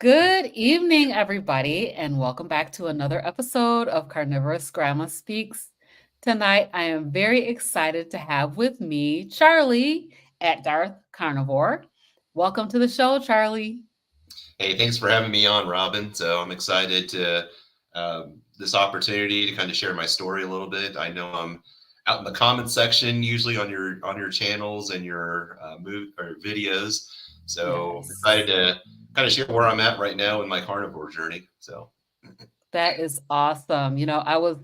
Good evening, everybody, and welcome back to another episode of CarnivorousGrama Speaks. Tonight, I am very excited to have with me Charlie at Darth Carnivore. Welcome to the show, Charlie. Hey, thanks for having me on, Robin. So I'm excited to this opportunity to kind of share my story a little bit. I know I'm out in the comments section usually on your channels and your move or videos. So I'm excited Yes. to kind of share where I'm at right now in my carnivore journey. So That is awesome. I was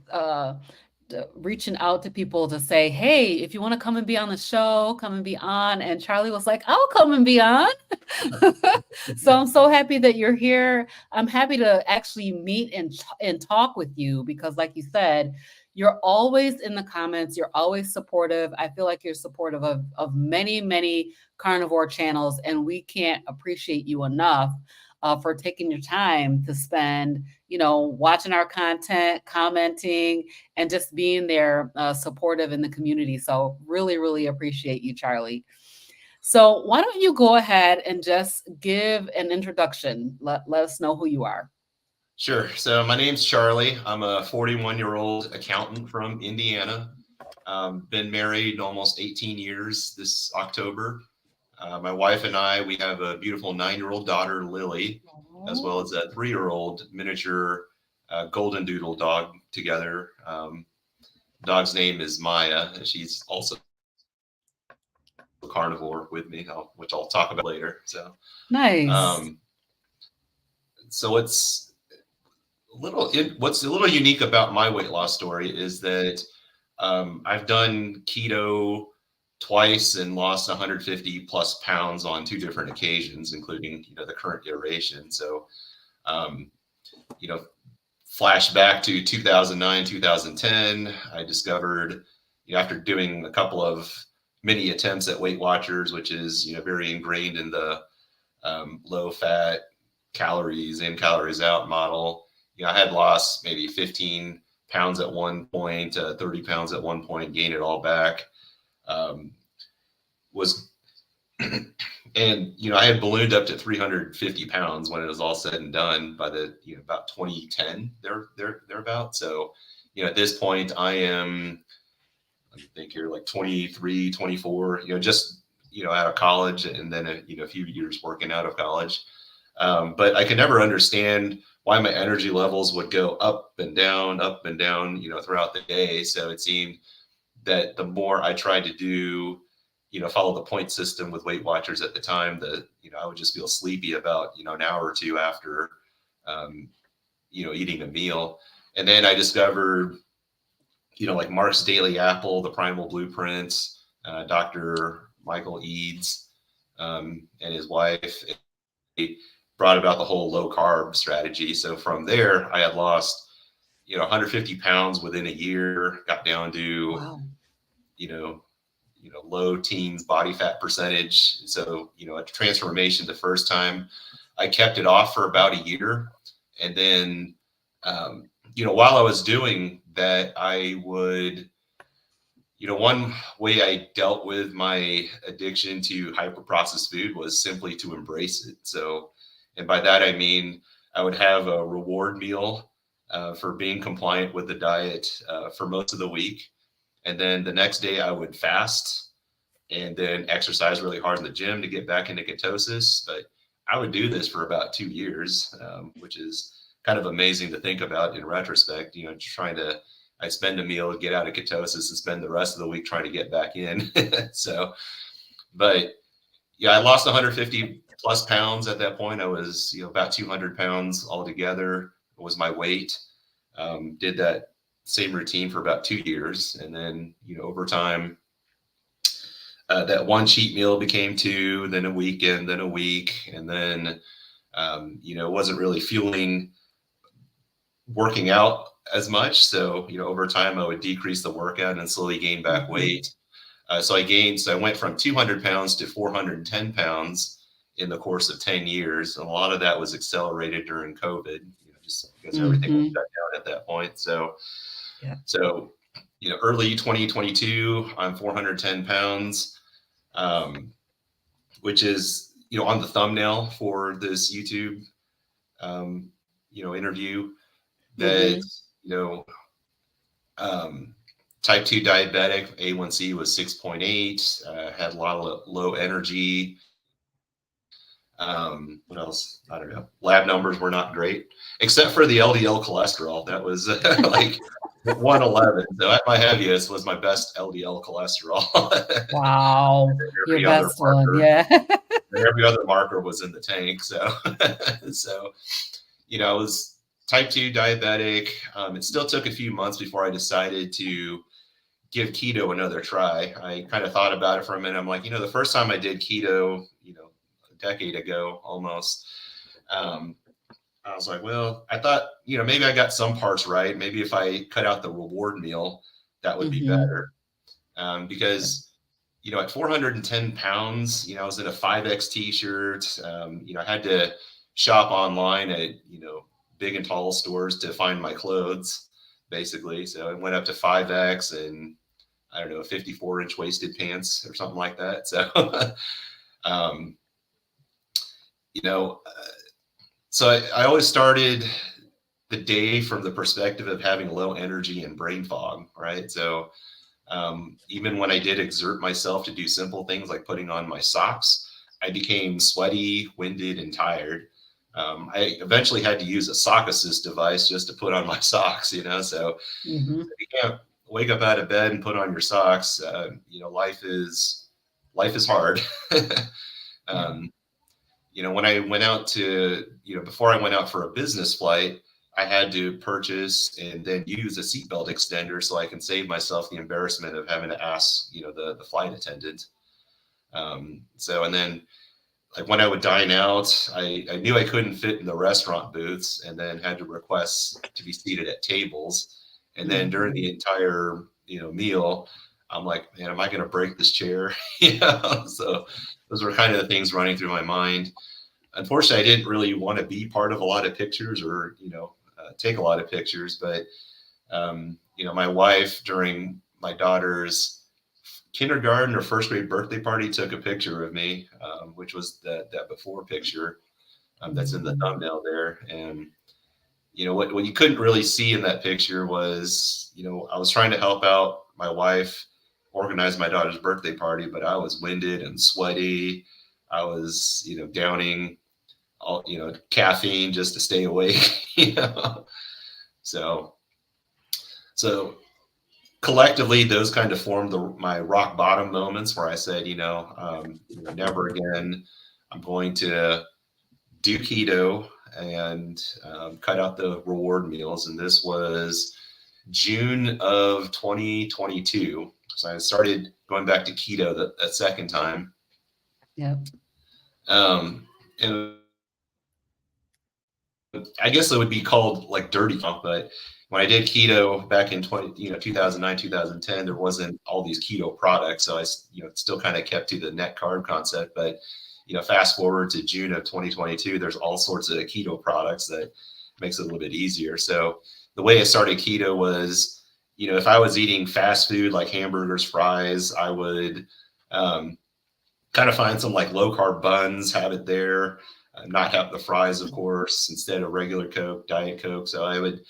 reaching out to people to say, hey, if you want to come and be on the show, come and be on. And Charlie was like, I'll come and be on. So I'm so happy that you're here. I'm happy to actually meet and talk with you because, like you said, you're always in the comments. You're always supportive. I feel like you're supportive of many, many carnivore channels, and we can't appreciate you enough for taking your time to spend, watching our content, commenting, and just being there supportive in the community. So, really, really appreciate you, Charlie. So, why don't you go ahead and just give an introduction? Let us know who you are. sure. So my name's Charlie. I'm a 41-year-old accountant from Indiana. Been married almost 18 years this October. My wife and I, we have a beautiful 9-year-old daughter, Lily, as well Oh, as a 3-year-old miniature golden doodle dog together. Dog's name is Maya, and she's also carnivore with me, which I'll talk about later. nice. Um, so what's a little unique about my weight loss story is that I've done keto twice and lost 150 plus pounds on two different occasions, including the current iteration. So um, you know, flash back to 2009, 2010, I discovered after doing a couple of mini attempts at Weight Watchers, which is very ingrained in the low fat, calories in, calories out model. I had lost maybe 15 pounds at one point, 30 pounds at one point, gained it all back. Um, was and I had ballooned up to 350 pounds when it was all said and done by the about 2010 thereabout. So at this point I am, let me think here, like 23, 24. Just out of college, and then a few years working out of college. But I could never understand why my energy levels would go up and down, throughout the day. So it seemed that the more I tried to do, follow the point system with Weight Watchers at the time, that, I would just feel sleepy about, an hour or two after, um, eating a meal. And then I discovered, like Mark's Daily Apple, the Primal Blueprints, Dr. Michael Eads, and his wife. They brought about the whole low carb strategy. So from there, I had lost, 150 pounds within a year, got down to, Wow. you know, low teens body fat percentage. So, a transformation the first time. I kept it off for about a year. And then, while I was doing that, I would, one way I dealt with my addiction to hyper processed food was simply to embrace it. So, and by that, I mean, I would have a reward meal for being compliant with the diet for most of the week. And then the next day, I would fast and then exercise really hard in the gym to get back into ketosis. But I would do this for about 2 years, which is kind of amazing to think about in retrospect. Just trying to, I spend a meal, get out of ketosis, and spend the rest of the week trying to get back in. So, but yeah, I lost 150 plus pounds at that point. I was, about 200 pounds altogether was my weight. Did that same routine for about 2 years. And then, over time, that one cheat meal became two, then a weekend, then a week, and then wasn't really fueling working out as much. So over time, I would decrease the workout and slowly gain back Mhm. weight. So I went from 200 pounds to 410 pounds in the course of 10 years, and a lot of that was accelerated during COVID. Just because everything was Mhm. shut down at that point. So Yeah. so early 2022, I'm 410 pounds. Um, which is on the thumbnail for this YouTube. um, interview that, Mhm. you know, um, type 2 diabetic, A1C was 6.8, had a lot of low energy. What else? I don't know. Lab numbers were not great, except for the LDL cholesterol. That was like 111. So at my heaviest was my best LDL cholesterol. Wow. Your Every other best one, marker, yeah. every other marker was in the tank. So, so I was type 2 diabetic. It still took a few months before I decided to give keto another try. I kind of thought about it for a minute. I'm like, the first time I did keto, a decade ago almost, um, I was like, well, I thought, maybe I got some parts right. Maybe if I cut out the reward meal, that would be Mhm. better. Because, at 410 pounds, I was in a 5X t-shirt. I had to shop online at, big and tall stores to find my clothes, basically. So it went up to 5X and I don't know, 54-inch waisted pants or something like that. So, um, you know, so I always started the day from the perspective of having low energy and brain fog, right? So, even when I did exert myself to do simple things like putting on my socks, I became sweaty, winded, and tired. I eventually had to use a sock assist device just to put on my socks. So Mhm. you can't wake up out of bed and put on your socks. Life is hard. Yeah. um, when I went out to, before I went out for a business flight, I had to purchase and then use a seatbelt extender so I can save myself the embarrassment of having to ask, the flight attendant. And then like when I would dine out, I knew I couldn't fit in the restaurant booths and then had to request to be seated at tables. And then during Mhm. the entire, meal, I'm like, man, am I going to break this chair? So those were kind of the things running through my mind. Unfortunately, I didn't really want to be part of a lot of pictures or, take a lot of pictures. But, my wife during my daughter's kindergarten or first grade birthday party took a picture of me, which was that before picture that's in the Mhm. thumbnail there. And, what you couldn't really see in that picture was, I was trying to help out my wife organize my daughter's birthday party, but I was winded and sweaty. I was, downing all caffeine just to stay awake. So so collectively those kind of formed my rock bottom moments where I said, never again. I'm going to do keto and cut out the reward meals. And this was June of 2022. So I started going back to keto that second time. Yep. And I guess it would be called like dirty keto, but when I did keto back in 2009, 2010, there wasn't all these keto products. So I, still kind of kept to the net carb concept. But, fast forward to June of 2022, there's all sorts of keto products that makes it a little bit easier. So the way I started keto was, if I was eating fast food like hamburgers, fries, I would um, kind of find some like low carb buns, have it there, not have the fries, of course, instead of regular Coke, Diet Coke. So I would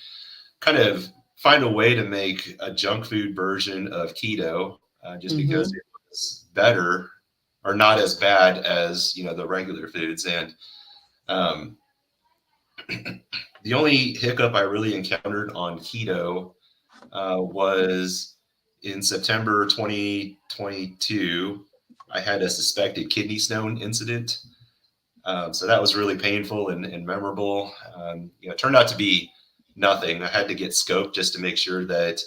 kind of find a way to make a junk food version of keto, just because Mhm. it was better or not as bad as the regular foods. And um, the only hiccup I really encountered on keto was in September 2022. I had a suspected kidney stone incident. So that was really painful and memorable. It turned out to be nothing. I had to get scoped just to make sure that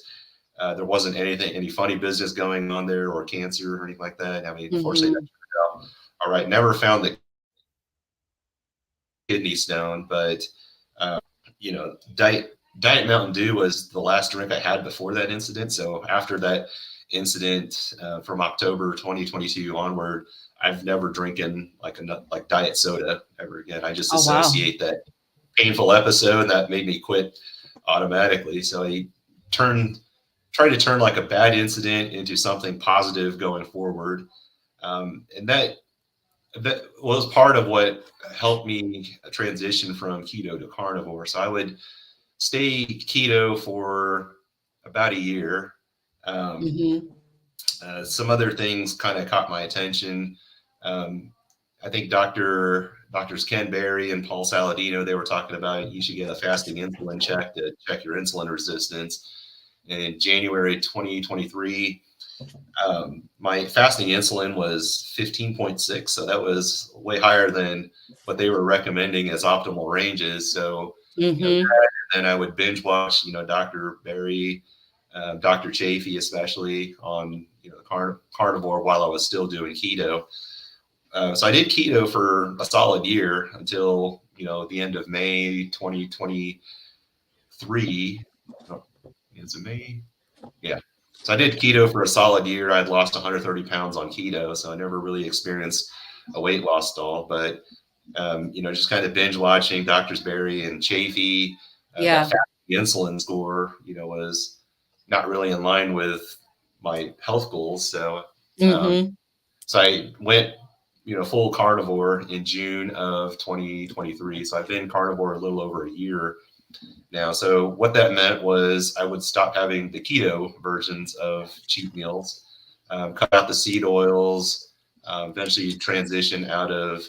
there wasn't any funny business going on there or cancer or anything like that. I mean, fortunately, that Mhm. turned out all right. Never found the kidney stone, but Diet Mountain Dew was the last drink I had before that incident. So after that incident from October 2022 onward, I've never drinking like diet soda ever again. I just Oh, wow. associate that painful episode that made me quit automatically. So I turned try to turn like a bad incident into something positive going forward. And that that was part of what helped me transition from keto to carnivore. So I would stay keto for about a year. Um, Mhm. some other things kind of caught my attention. Um, I think Doctors Ken Berry and Paul Saladino, they were talking about you should get a fasting insulin check to check your insulin resistance. In January 2023, my fasting insulin was 15.6, so that was way higher than what they were recommending as optimal ranges. So, you know, Mhm. then I would binge watch, Dr. Berry, Dr. Chafee, especially on, carnivore while I was still doing keto. So I did keto for a solid year until, the end of May 2023. Oh, is it May? Yeah. So I did keto for a solid year. I'd lost 130 pounds on keto, so I never really experienced a weight loss stall. But just kind of binge watching Doctors Berry and Chafee, that Yeah. fat insulin score, was not really in line with my health goals. So, um, Mhm. so I went, full carnivore in June of 2023. So I've been carnivore a little over a year now. So what that meant was I would stop having the keto versions of cheat meals, cut out the seed oils, eventually transition out of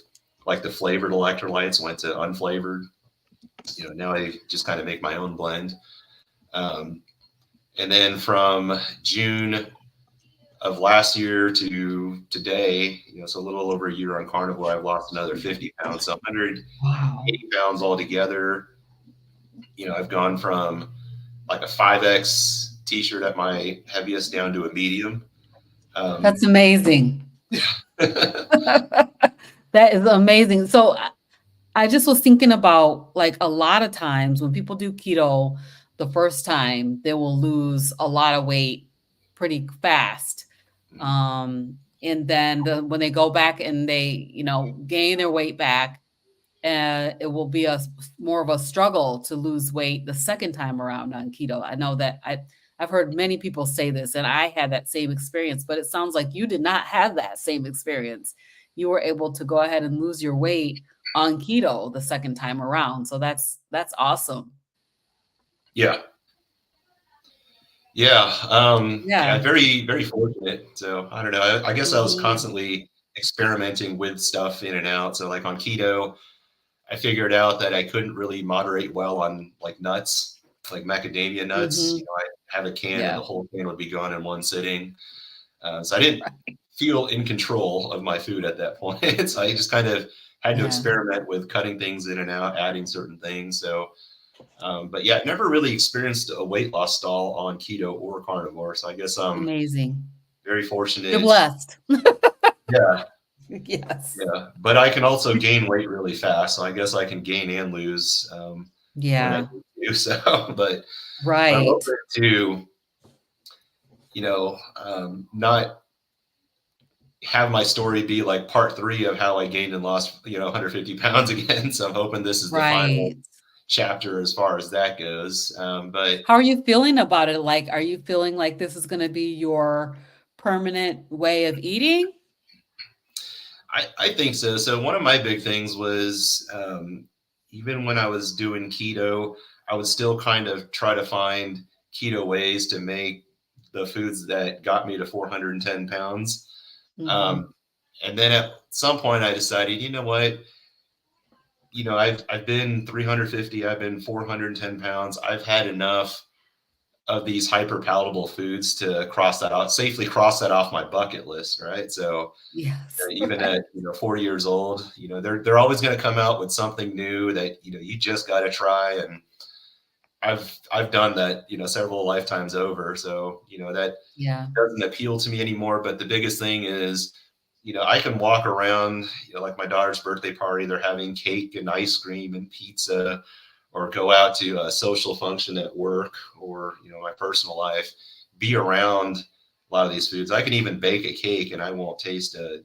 like the flavored electrolytes, went to unflavored. Now I just kind of make my own blend. Um, and then from June of last year to today, so a little over a year on carnivore, I've lost another 50 pounds, so 180 Wow. pounds altogether. I've gone from like a 5X t-shirt at my heaviest down to a medium. Um, That's amazing. yeah. That is amazing. So I just was thinking about like a lot of times when people do keto the first time, they will lose a lot of weight pretty fast. And then when they go back and they, gain their weight back, it will be more of a struggle to lose weight the second time around on keto. I know that I've heard many people say this, and I had that same experience, but it sounds like you did not have that same experience. You were able to go ahead and lose your weight on keto the second time around. So that's awesome. Yeah. Yeah. Yeah. Yeah. Very, very fortunate. So I don't know. I guess I was Mhm. constantly experimenting with stuff in and out. So like on keto, I figured out that I couldn't really moderate well on like nuts, like macadamia nuts. Mhm. I have a can and Yeah. the whole can would be gone in one sitting. So I didn't feel in control of my food at that point. So I just kind of had to Yeah. experiment with cutting things in and out, adding certain things. So, but yeah, never really experienced a weight loss stall on keto or carnivore. So I guess I'm Amazing. very You're fortunate. blessed. Yeah, Yes. yeah. But I can also gain weight really fast. So I guess I can gain and lose when I Yeah. need to. So, but I'm Right. open to, not have my story be like part three of how I gained and lost, 150 pounds again. So I'm hoping this is the final Right. chapter as far as that goes. But How are you feeling about it? Like, are you feeling like this is gonna be your permanent way of eating? I think so. So one of my big things was, even when I was doing keto, I would still kind of try to find keto ways to make the foods that got me to 410 pounds. Mhm. Um, and then at some point I decided, you know what, I've been 350, I've been 410 pounds. I've had enough of these hyper palatable foods to safely cross that off my bucket list, right? So Yes, even right. at 40 years old, they're always going to come out with something new that you just got to try. And I've done that several lifetimes over. So that Yeah. doesn't appeal to me anymore. But the biggest thing is, I can walk around, like my daughter's birthday party, they're having cake and ice cream and pizza, or go out to a social function at work or, my personal life, be around a lot of these foods. I can even bake a cake and I won't taste it.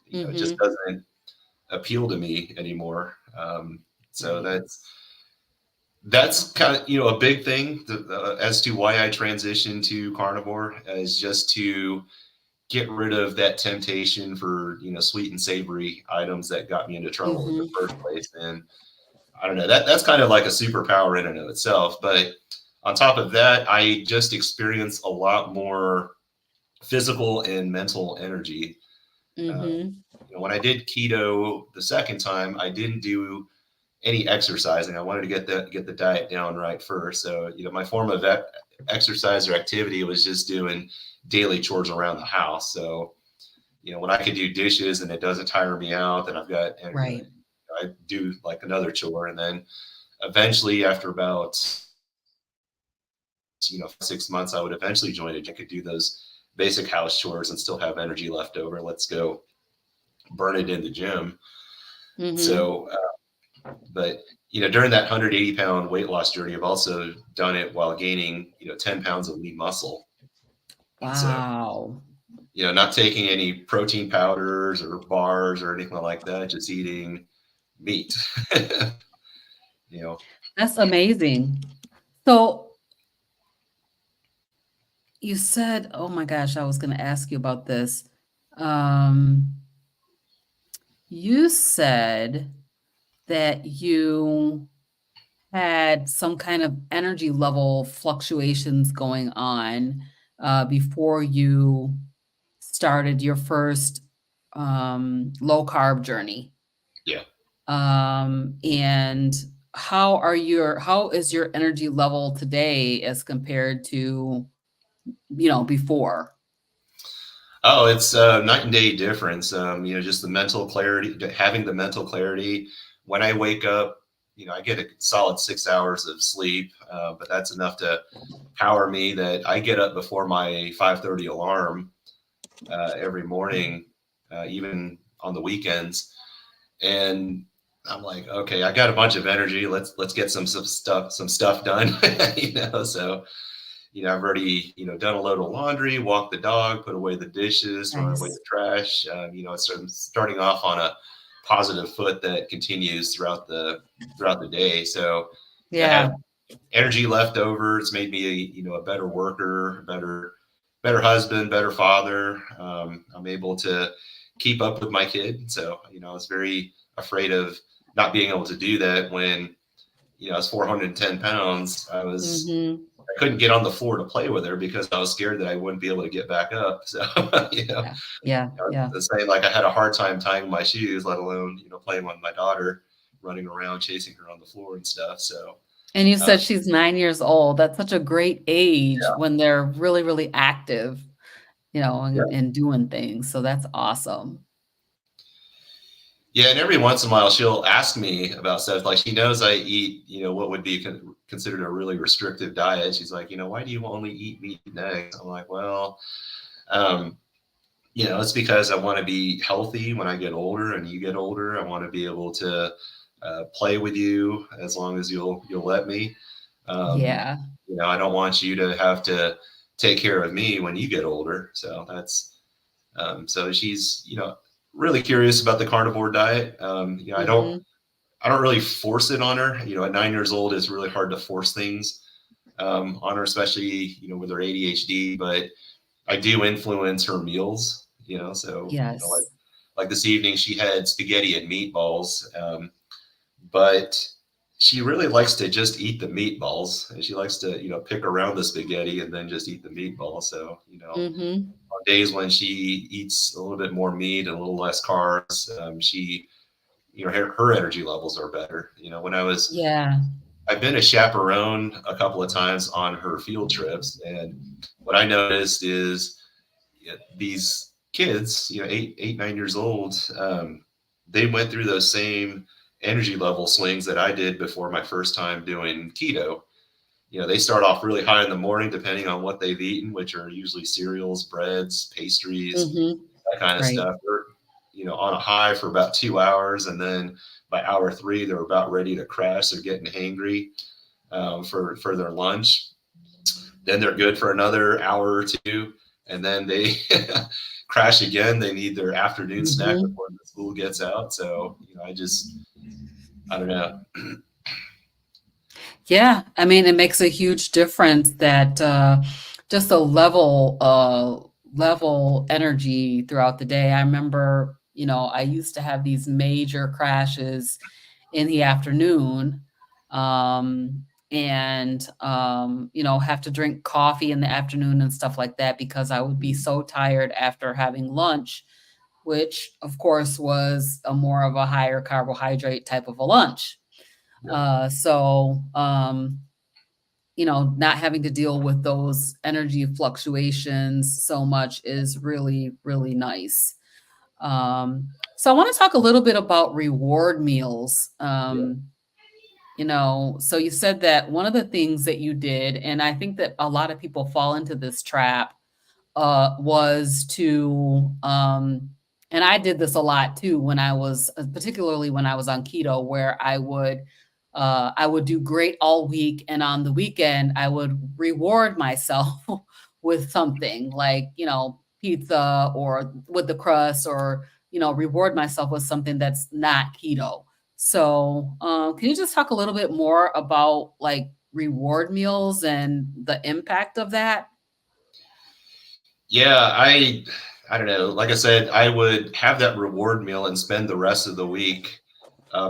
It just Mhm. doesn't appeal to me anymore. So Right. that's kind of a big thing as to why I transitioned to carnivore, is just to get rid of that temptation for, sweet and savory items that got me into trouble in the Mhm. first place. And I don't know, that's kind of like a superpower in and of itself. But on top of that, I just experienced a lot more physical and mental energy. Uh, Mhm. when I did keto the second time, I didn't do any exercising. I wanted to get the diet down right first. So, my form of exercise or activity was just doing daily chores around the house. So, when I could do dishes and it doesn't tire me out, then I've got, Right. I do like another chore. And then eventually, after about, 6 months, I would eventually join it. I could do those basic house chores and still have energy left over. Let's go burn it in the gym. Mhm. So, but during that 180-pound weight loss journey, I've also done it while gaining 10 pounds of lean muscle. So Wow. not taking any protein powders or bars or anything like that, just eating meat. you know That's amazing. So you said, oh my gosh, I was going to ask you about this. Um, you said that you had some kind of energy level fluctuations going on before you started your first low carb journey. yeah. And how is your energy level today as compared to, before? Oh, it's night and day difference. Just the mental clarity, having the mental clarity. When I wake up, I get a solid 6 hours of sleep, but that's enough to power me that I get up before my 5:30 alarm every morning, even on the weekends. And I'm like, okay, I got a bunch of energy. Let's get some stuff done. So I've already, done a load of laundry, walked the dog, put away the dishes, thrown away the Nice. trash. So I'm starting off on a positive foot that continues throughout the day. So, I have Yeah. energy left over. It's made me a better worker, better husband, better father. I'm able to keep up with my kid. So, I was very afraid of not being able to do that when, I was 410 pounds. Mhm. I couldn't get on the floor to play with her because I was scared that I wouldn't be able to get back up. So, Yeah. Yeah. Yeah. I was saying like I had a hard time tying my shoes, let alone, playing with my daughter, running around, chasing her on the floor and stuff. So, And you uh, said she's 9 years old. That's such a great age when they're really, really active, yeah. and doing things. So that's awesome. Yeah. And every once in a while, she'll ask me about stuff. Like she knows I eat, what would be considered a really restrictive diet. She's like, why do you only eat meat and eggs? I'm like, well, um, it's because I want to be healthy when I get older and you get older. I want to be able to play with you as long as you'll let me. Um, Yeah. I don't want you to have to take care of me when you get older. So so she's really curious about the carnivore diet. Mhm. I don't really force it on her. At 9 years old, it's really hard to force things on her, especially with her ADHD. But I do influence her meals, so Yes. like this evening she had spaghetti and meatballs, but she really likes to just eat the meatballs, and she likes to pick around the spaghetti and then just eat the meatball. So Mhm. on days when she eats a little bit more meat and a little less carbs, she her energy levels are better. When Yeah. I've been a chaperone a couple of times on her field trips, and what I noticed is these kids, 9 years old, they went through those same energy level swings that I did before my first time doing keto. They start off really high in the morning, depending on what they've eaten, which are usually cereals, breads, pastries, Mhm. that kind of Right. stuff. They're, on a high for about 2 hours. And then by hour three, they're about ready to crash. They're getting hangry for their lunch. Then they're good for another hour or two, and then they crash again. They need their afternoon snack Mhm. before the school gets out. So I don't know. Yeah, I mean, it makes a huge difference that just a level level energy throughout the day. I remember, I used to have these major crashes in the afternoon, and have to drink coffee in the afternoon and stuff like that because I would be Mhm. so tired after having lunch, which of course was a more of a higher carbohydrate type of a lunch. Yep. Not having to deal with those energy fluctuations so much is really, really nice. So I want to talk a little bit about reward meals. Yeah. So you said that one of the things that you did, and I think that a lot of people fall into this trap, was to, and I did this a lot too when I was, particularly when I was on keto, where I would do great all week, and on the weekend I would reward myself with something like, pizza or with the crust, or reward myself with something that's not keto. So, can you just talk a little bit more about like reward meals and the impact of that? Yeah, I don't know. Like I said, I would have that reward meal and spend the rest of the week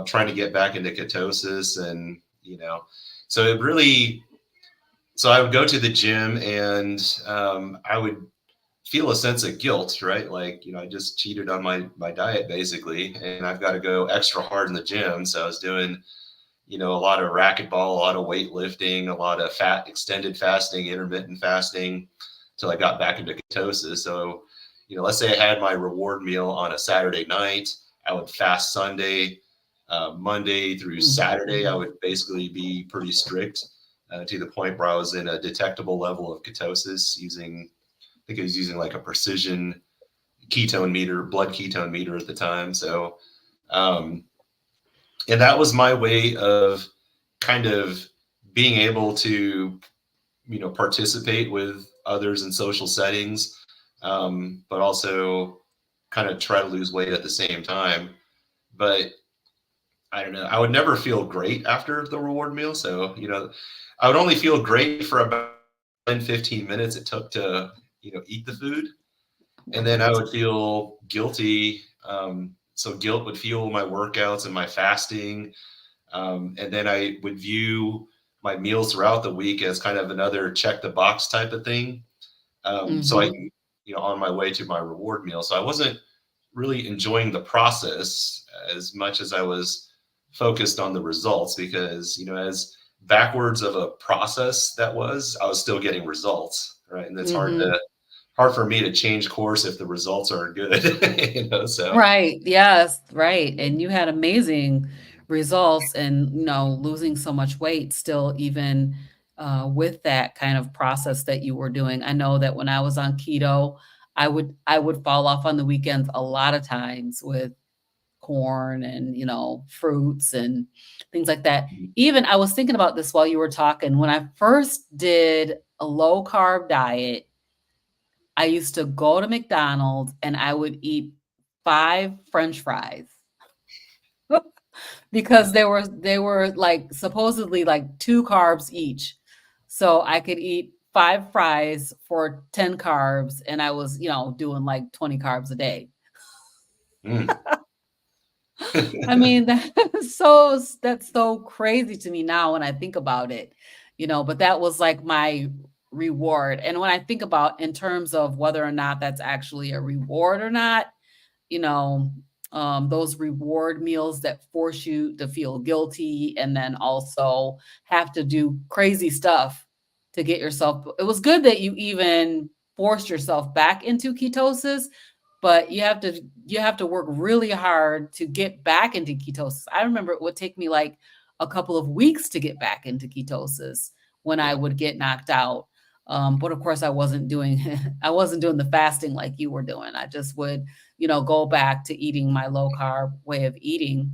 trying to get back into ketosis, and so it really. So I would go to the gym, and I would feel a sense of guilt, right? Like, I just cheated on my diet basically, and I've got to go extra hard in the gym. So I was doing, a lot of racquetball, a lot of weightlifting, a lot of extended fasting, intermittent fasting, till I got back into ketosis. So, let's say I had my reward meal on a Saturday night, I would fast Sunday, Monday through Saturday, I Mhm. would basically be pretty strict. To the point where I was in a detectable level of ketosis using, I think I was using like a precision ketone meter, blood ketone meter at the time. So, um, and that was my way of kind of being able to, participate with others in social settings, but also kind of try to lose weight at the same time. But I don't know, I would never feel great after the reward meal. So, I would only feel great for about 10, 15 minutes it took to, eat the food. And then I Right. would feel guilty. So guilt would fuel my workouts and my fasting. And then I would view my meals throughout the week as kind of another check the box type of thing. So I Mhm. can, on my way to my reward meal. So I wasn't really enjoying the process as much as I was focused on the results, because, as backwards of a process that was, I was still getting results, right? And it's Mhm. hard for me to change course if the results are good, so Right, yes, right, and you had amazing results and, losing so much weight still even, with that kind of process that you were doing. I know that when I was on keto, I would fall off on the weekends a lot of times with corn and, fruits and things like that. Even I was thinking about this while you were talking, when I first did a low carb diet, I used to go to McDonald's and I would eat 5 french fries because they were, like, supposedly, like, 2 carbs each. So I could eat 5 fries for 10 carbs, and I was, doing, like, 20 carbs a day. mm. I mean, that's so crazy to me now when I think about it, but that was like my reward. And when I think about in terms of whether or not that's actually a reward or not, you know, those reward meals that force you to feel guilty and then also have to do crazy stuff to get yourself. It was good that you even forced yourself back into ketosis, but you have to work really hard to get back into ketosis. I remember it would take me like a couple of weeks to get back into ketosis when I Yeah. would get knocked out. But of course, I wasn't doing I wasn't doing the fasting like you were doing. I just would, go back to eating my low carb way of eating.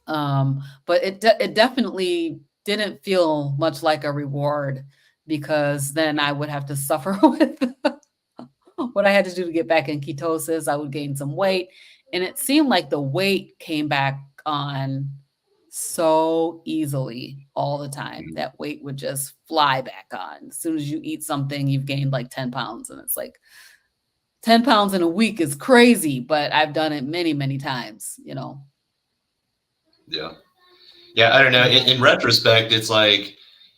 But it definitely didn't feel much like a reward because then I would have to suffer with what I had to do to get back in ketosis. I would gain some weight, and it seemed like the weight came back on so easily all the time. Mhm. That weight would just fly back on. As soon as you eat something, you've gained like 10 pounds, and it's like, 10 pounds in a week is crazy, but I've done it many, many times, you know. Yeah. Yeah. I don't know. Yeah. In retrospect, it's like,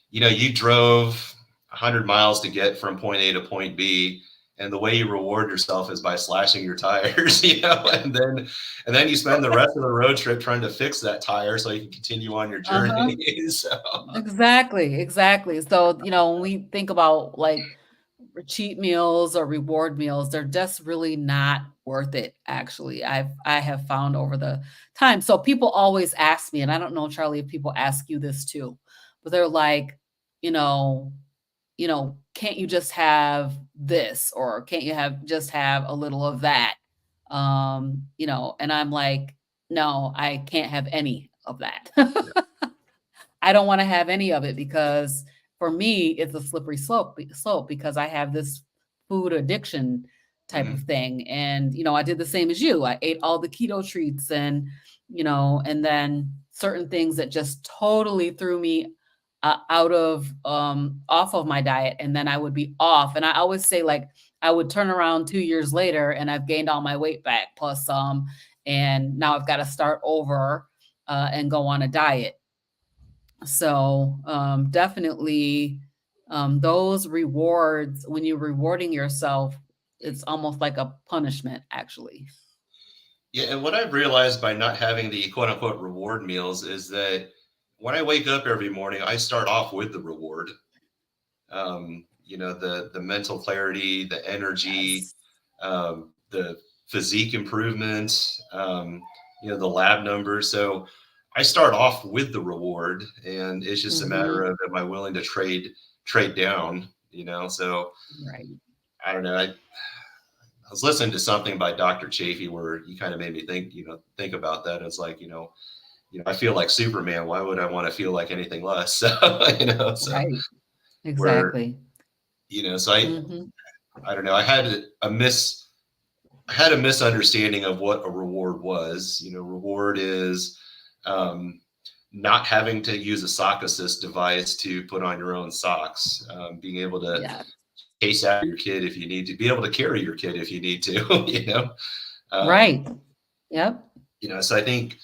you drove 100 miles to get from point A to point B. And the way you reward yourself is by slashing your tires, and then you spend the rest of the road trip trying to fix that tire so you can continue on your Uh-huh. journey. So, Exactly, exactly. So, when we think about like cheat meals or reward meals, they're just really not worth it, actually. I have found over the time. So people always ask me, and I don't know, Charlie, if people ask you this too, but they're like, you know, can't you just have this, or can't you have just have a little of that? And I'm like, no, I can't have any of that. I don't want to have any of it because for me, it's a slippery slope because I have this food addiction type of mhm. thing. And, I did the same as you. I ate all the keto treats and then certain things that just totally threw me out of, off of my diet. And then I would be off. And I always say, like, I would turn around 2 years later and I've gained all my weight back plus some. And now I've got to start over and go on a diet. So, definitely, those rewards, when you're rewarding yourself, it's almost like a punishment, actually. Yeah, and what I've realized by not having the quote unquote reward meals is that when I wake up every morning, I start off with the reward. The mental clarity, the energy, Yes. the physique improvement, the lab numbers. So I start off with the reward, and it's just a matter Mhm. of am I willing to trade down. So Right. I don't know. I was listening to something by Dr. Chafee where he kind of made me think about that. It's like, I feel like Superman. Why would I want to feel like anything less? So Right. where, Exactly. so Mhm. I don't know. I had a misunderstanding of what a reward was. Reward is um, not having to use a sock assist device to put on your own socks, being able to Yeah. chase after your kid if you need to, be able to carry your kid if you need to, um, Right. Yep. So I think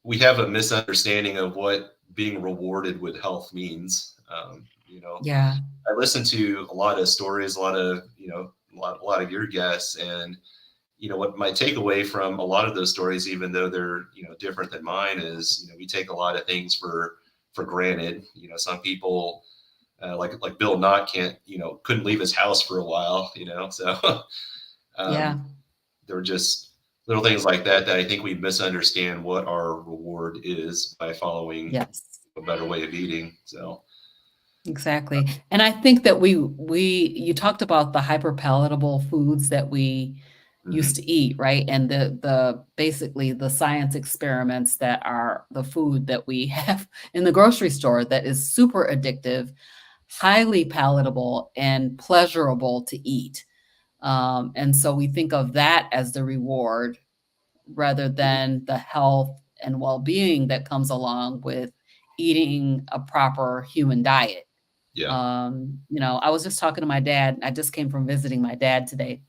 we have a misunderstanding of what being rewarded with health means. Yeah. I listen to a lot of stories, a lot of a lot of your guests, and what my takeaway from a lot of those stories, even though they're different than mine, is we take a lot of things for granted. Some people like Bill Knott couldn't leave his house for a while. So Yeah. um, there were just little things like that I think we misunderstand what our reward is by following Yes. a better way of eating. So Exactly. And I think that we you talked about the hyper palatable foods that we used mhm. to eat, right? And the basically the science experiments that are the food that we have in the grocery store that is super addictive, highly palatable and pleasurable to eat. And so we think of that as the reward rather than the health and well-being that comes along with eating a proper human diet. Yeah. I was just talking to my dad. I just came from visiting my dad today,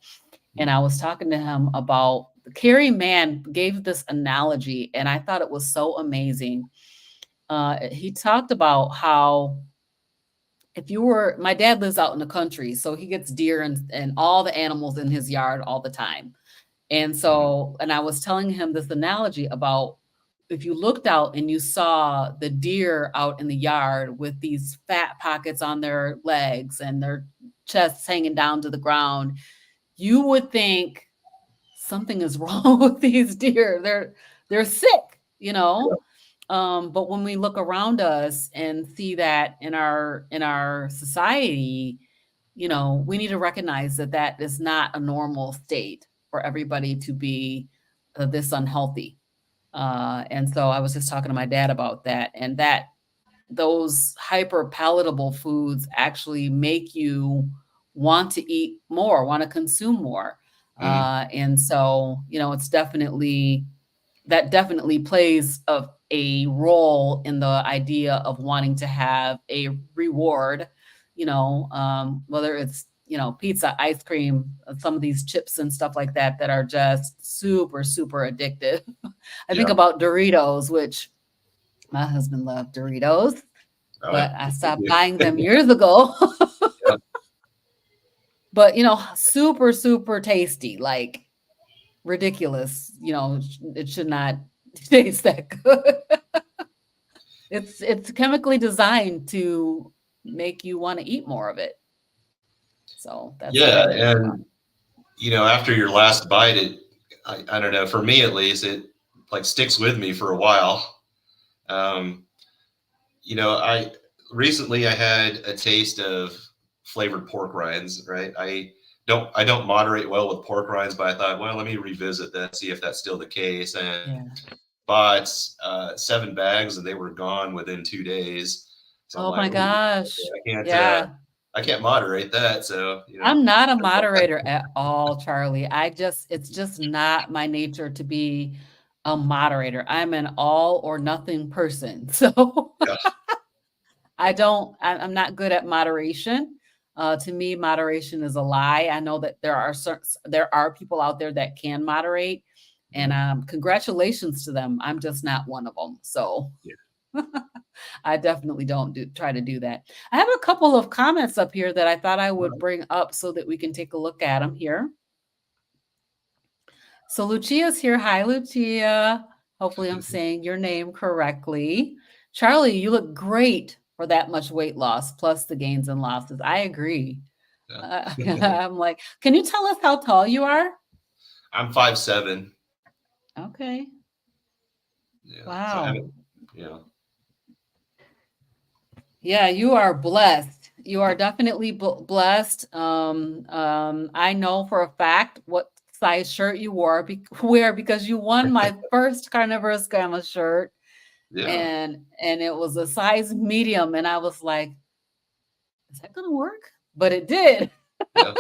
and I was talking to him about Carrie Mann gave this analogy, and I thought it was so amazing. He talked about how if you were, my dad lives out in the country, so he gets deer and all the animals in his yard all the time. And Mhm. so, and I was telling him this analogy about if you looked out and you saw the deer out in the yard with these fat pockets on their legs and their chests hanging down to the ground, you would think something is wrong with these deer. They're sick, you Yeah. know. But when we look around us and see that in our society, we need to recognize that that is not a normal state for everybody to be this unhealthy. And so I was just talking to my dad about that, and that those hyper palatable foods actually make you want to eat more, want to consume more. Mhm. And so, it's definitely that definitely plays a role in the idea of wanting to have a reward, whether it's pizza, ice cream, some of these chips and stuff like that that are just super, super addictive. I think Yeah. about Doritos, which my husband loved Doritos, Oh, but I thank stopped you. buying them years ago. Yeah. But super, super tasty, like ridiculous. It should not taste that good. It's chemically designed to make you want to eat more of it. So that's Yeah. kind of And, after your last bite, I don't know, for me at least, it like sticks with me for a while. Um, I recently I had a taste of flavored pork rinds, right? I don't moderate well with pork rinds, but I thought, well, let me revisit that, see if that's still the case. And yeah. bought 7 bags, and they were gone within 2 days. So I'm Oh like, my ooh, gosh. okay, Yeah. I can't moderate that. So I'm not a moderator at all, Charlie. It's just not my nature to be a moderator. I'm an all or nothing person. So yeah, I'm not good at moderation. To me, moderation is a lie. I know that there are people out there that can moderate, and mhm, congratulations to them. I'm just not one of them. So yeah, I definitely don't try to do that. I have a couple of comments up here that I thought I all would right, bring up so that we can take a look at them here. So Lucia's here. Hi, Lucia. Hopefully, I'm saying your name correctly. Charlie, you look great for that much weight loss plus the gains and losses. I agree. yeah. I'm like, can you tell us how tall you are? I'm 5'7". Okay. Yeah, so I Wow. haven't. Yeah, Yeah, you are blessed. You are definitely blessed. I know for a fact what size shirt you wear because you won my first CarnivorousGrama shirt, yeah, and it was a size medium, and I was like, "Is that gonna work?" But it did. yeah.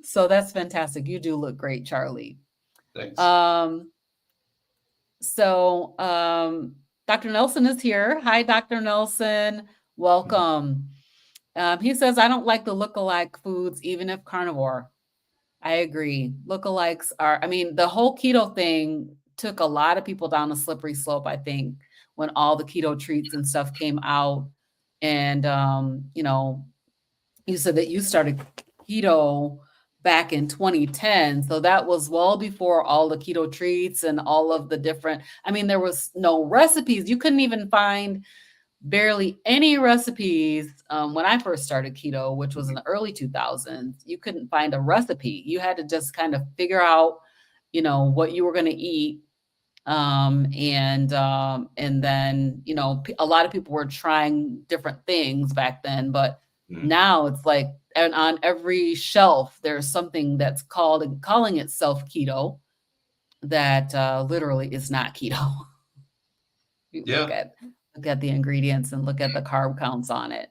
So that's fantastic. You do look great, Charlie. Thanks. Um, so Dr. Nelson is here. Hi, Dr. Nelson. Mhm. Welcome. He says, I don't like the look-alike foods, even if carnivore. I agree. Lookalikes I mean, the whole keto thing took a lot of people down a slippery slope, I think, when all the keto treats and stuff came out. And, you said that you started keto back in 2010. So that was well before all the keto treats and all of the different, I mean, there was no recipes. You couldn't even find barely any recipes when I first started keto, which was in Mhm. the early 2000s. You couldn't find a recipe. You had to just kind of figure out, what you were going to eat. And then, a lot of people were trying different things back then, but Mhm. now it's like, and on every shelf, there's something that's calling itself keto that literally is not keto. You Yeah, look at the ingredients and look at the carb counts on it.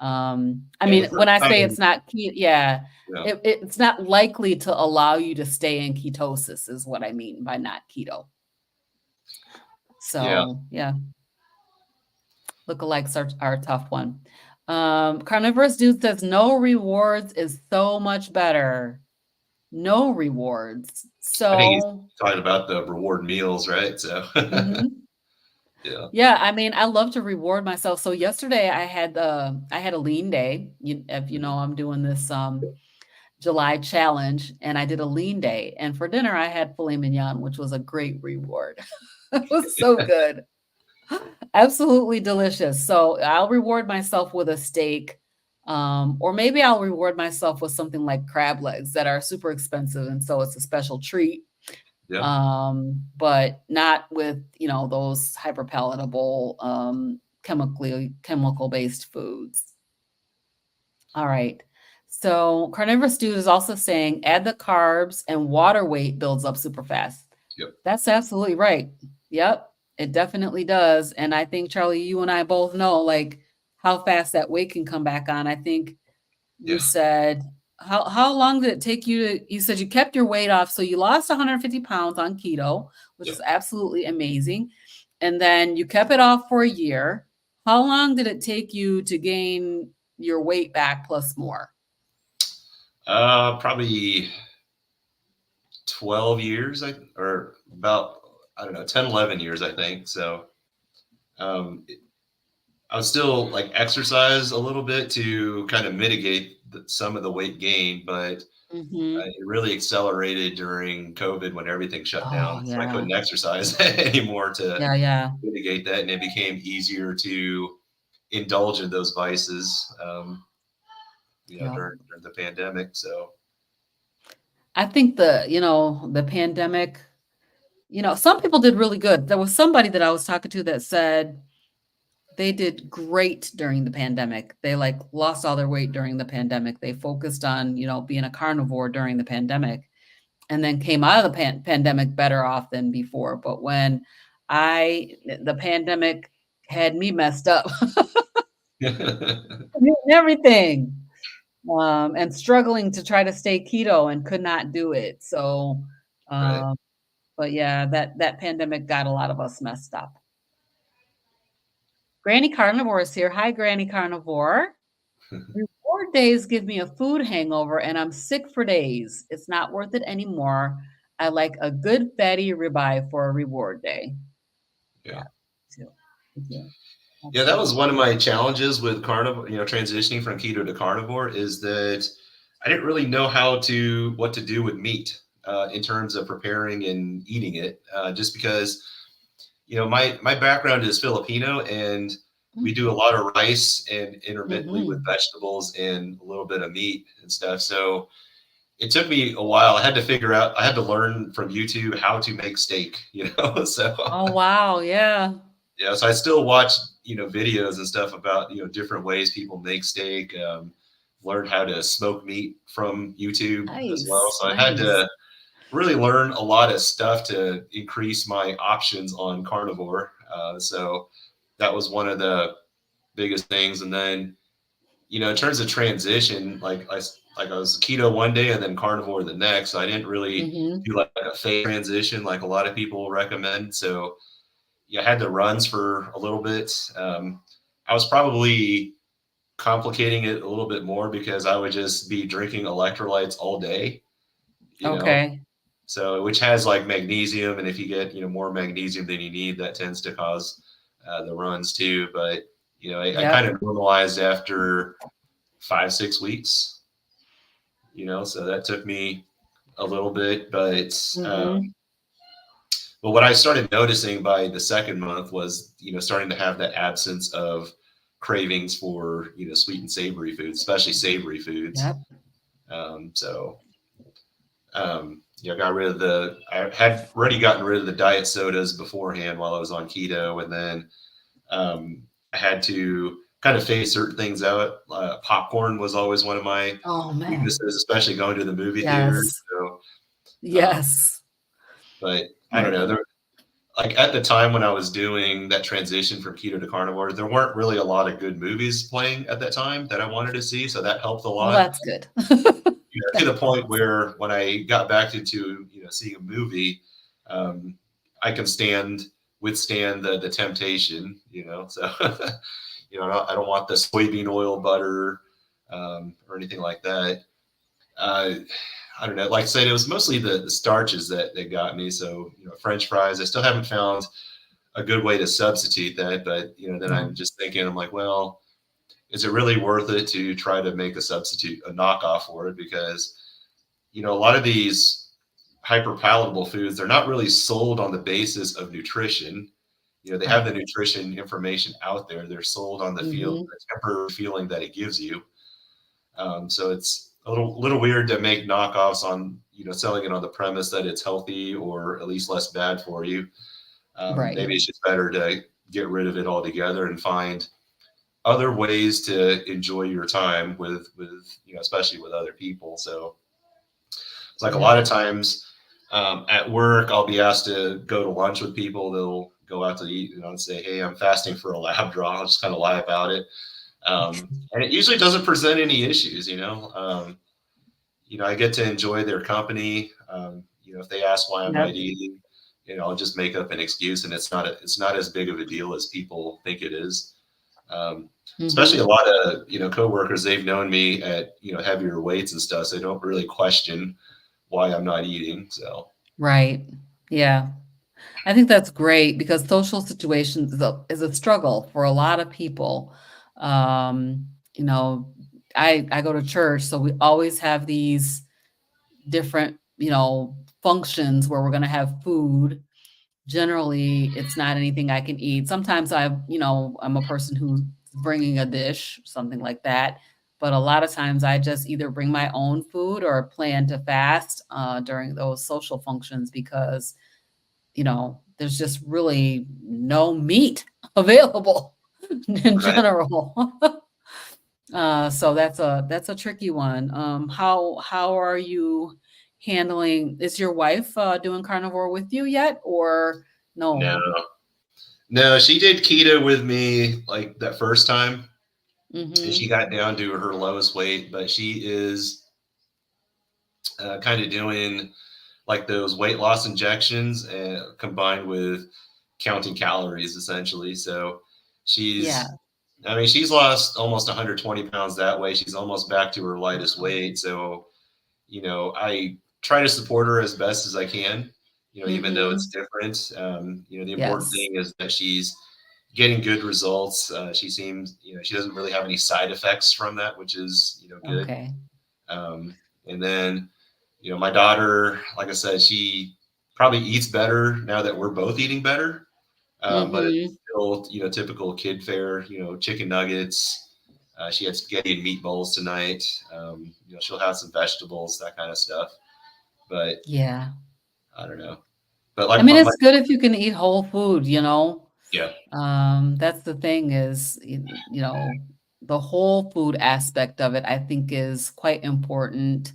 I yeah. mean, The when first I say time, it's not yeah, yeah, it's not likely to allow you to stay in ketosis is what I mean by not keto. yeah. So yeah, lookalikes are a tough one. Carnivorous Dude says no rewards is so much better. No rewards. I think he's So talking about the reward meals, right? So, mhm. yeah. Yeah, I mean, I love to reward myself. So yesterday I had a lean day. If you Mhm. know, I'm doing this July challenge, and I did a lean day. And for dinner, I had filet mignon, which was a great reward. It was so good. Absolutely delicious. So I'll reward myself with a steak. Or maybe I'll reward myself with something like crab legs that are super expensive. And so it's a special treat. Yeah, But not with, those hyper palatable, chemical based foods. All right. So carnivorous dude is also saying add the carbs and water weight builds up super fast. yep, That's absolutely right. Yep, it definitely does. And I think Charlie, you and I both know like how fast that weight can come back on. I think you yeah, said how long did it take you you said you kept your weight off, so you lost 150 pounds on keto, which is yep. absolutely amazing. And then you kept it off for a year. How long did it take you to gain your weight back plus more? Probably 12 years, or about, I don't know, 10, 11 years, I think. So um, I would still like exercise a little bit to kind of mitigate some of the weight gain, but Hmm. it really accelerated during COVID when everything shut Oh, down. So I yeah. couldn't exercise anymore to Yeah, yeah. mitigate that, and it became easier to indulge in those vices, Yeah. during the pandemic. So I think the pandemic, some people did really good. There was somebody that I was talking to that said they did great during the pandemic. They like lost all their weight during the pandemic. They focused on, being a carnivore during the pandemic and then came out of the pandemic better off than before. But when the pandemic had me messed up, eating everything, and struggling to try to stay keto and could not do it. So, right. um, but yeah, that pandemic got a lot of us messed up. Granny Carnivore is here. Hi, Granny Carnivore. Reward days give me a food hangover and I'm sick for days. It's not worth it anymore. I like a good fatty ribeye for a reward day. Yeah. Yeah, too. Me too. Yeah, that Absolutely. was one of my challenges with carnivore, transitioning from keto to carnivore, is that I didn't really know what to do with meat in terms of preparing and eating it, just because, my background is Filipino, and we do a lot of rice and intermittently with Mhm. vegetables and a little bit of meat and stuff. So it took me a while. I had to learn from YouTube how to make steak, so Oh, wow, yeah. yeah, so I still watch, videos and stuff about, different ways people make steak. Learned how to smoke meat from YouTube as well. Nice, So I had nice. to really learn a lot of stuff to increase my options on carnivore. So that was one of the biggest things. And then, in terms of transition, like I was keto one day and then carnivore the next. So I didn't really Mhm. do like a phase transition like a lot of people recommend. So yeah, I had the runs for a little bit. I was probably complicating it a little bit more because I would just be drinking electrolytes all day, you know, Okay. so which has like magnesium, and if you get more magnesium than you need, that tends to cause the runs too. But I kind Yep. of normalized after 5 6 weeks, so that took me a little bit, Mhm. but what I started noticing by the second month was, starting to have that absence of cravings for, sweet and savory foods, especially savory foods. Yep. So, got rid of I had already gotten rid of the diet sodas beforehand while I was on keto. And then I had to kind of phase certain things out. Popcorn was always one of my Oh, man. weaknesses, especially going to the movie theaters. Yes. So, um, Yes. but I don't Right. know. Like at the time when I was doing that transition from keto to carnivore, there weren't really a lot of good movies playing at that time that I wanted to see. So that helped a Well, lot. that's good. To That the point helps. where when I got back into, seeing a movie, um, I can withstand the temptation, so, I don't want the soybean oil butter, or anything like that. Uh, I don't know. Like I said, it was mostly the starches that got me. So, French fries, I still haven't found a good way to substitute that. But then No. I'm just thinking, I'm like, well, is it really worth it to try to make a substitute, a knockoff for it? Because a lot of these hyper palatable foods, they're not really sold on the basis of nutrition. They have Right. the nutrition information out there. They're sold on Mhm. the temporary feeling that it gives you. So it's a little weird to make knockoffs on, selling it on the premise that it's healthy or at least less bad for you. Right. Maybe it's just better to get rid of it altogether and find other ways to enjoy your time with especially with other people. So it's like a Yep. lot of times at work, I'll be asked to go to lunch with people. They'll go out to eat, and say, "Hey, I'm fasting for a lab draw." I'll just kind of lie about it, and it usually doesn't present any issues. I get to enjoy their company. If they ask why I'm not Yep. eating, I'll just make up an excuse, and it's not as big of a deal as people think it is. Um, Especially a Mhm. lot of coworkers, they've known me at heavier weights and stuff, so they don't really question why I'm not eating. So Right. Yeah. I think that's great because social situations is a struggle for a lot of people. You know, I go to church, so we always have these different, functions where we're going to have food. Generally, it's not anything I can eat. Sometimes I'm a person who's bringing a dish, something like that. But a lot of times I just either bring my own food or plan to fast during those social functions because there's just really no meat available in right general. So that's a tricky one. How are you handling? Is your wife doing carnivore with you yet, or no, no? no, she did keto with me like that first time, and she Mm-hmm. got down to her lowest weight, but she is kind of doing like those weight loss injections combined with counting calories essentially. So Yeah. she's, I mean, she's lost almost 120 pounds that way. She's almost back to her lightest Wow. weight. So, I try to support her as best as I can, even though it's Mm-hmm. different. The important Yes. thing is that she's getting good results. She seems, she doesn't really have any side effects from that, which is, good. Okay. Um, and then, my daughter, like I said, she probably eats better now that we're both eating better. But Mm-hmm. it's still, typical kid fare, chicken nuggets. She had spaghetti and meatballs tonight. She'll have some vegetables, that kind of stuff. But Yeah. I don't know. But I like mean, my it's good if you can eat whole food. yeah, That's the thing is, the whole food aspect of it, I think is quite important,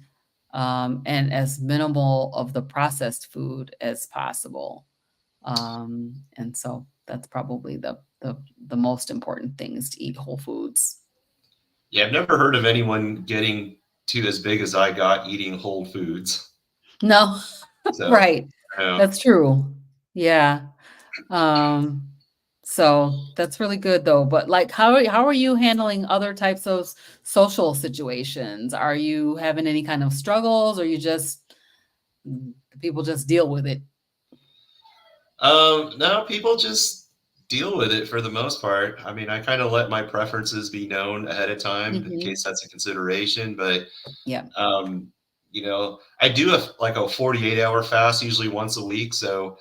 and as minimal of the processed food as possible. And so that's probably the most important thing is to eat whole foods. yeah. I've never heard of anyone getting to as big as I got eating whole foods. No, So, right. uh, That's true. Yeah. Um, so that's really good though. But like how are you handling other types of social situations? Are you having any kind of struggles or you just people just deal with it? no, people just deal with it for the most part. I mean, I kind of let my preferences be known ahead of time in Mhm. case that's a consideration. But Yeah. I do like a 48-hour fast usually once a week. So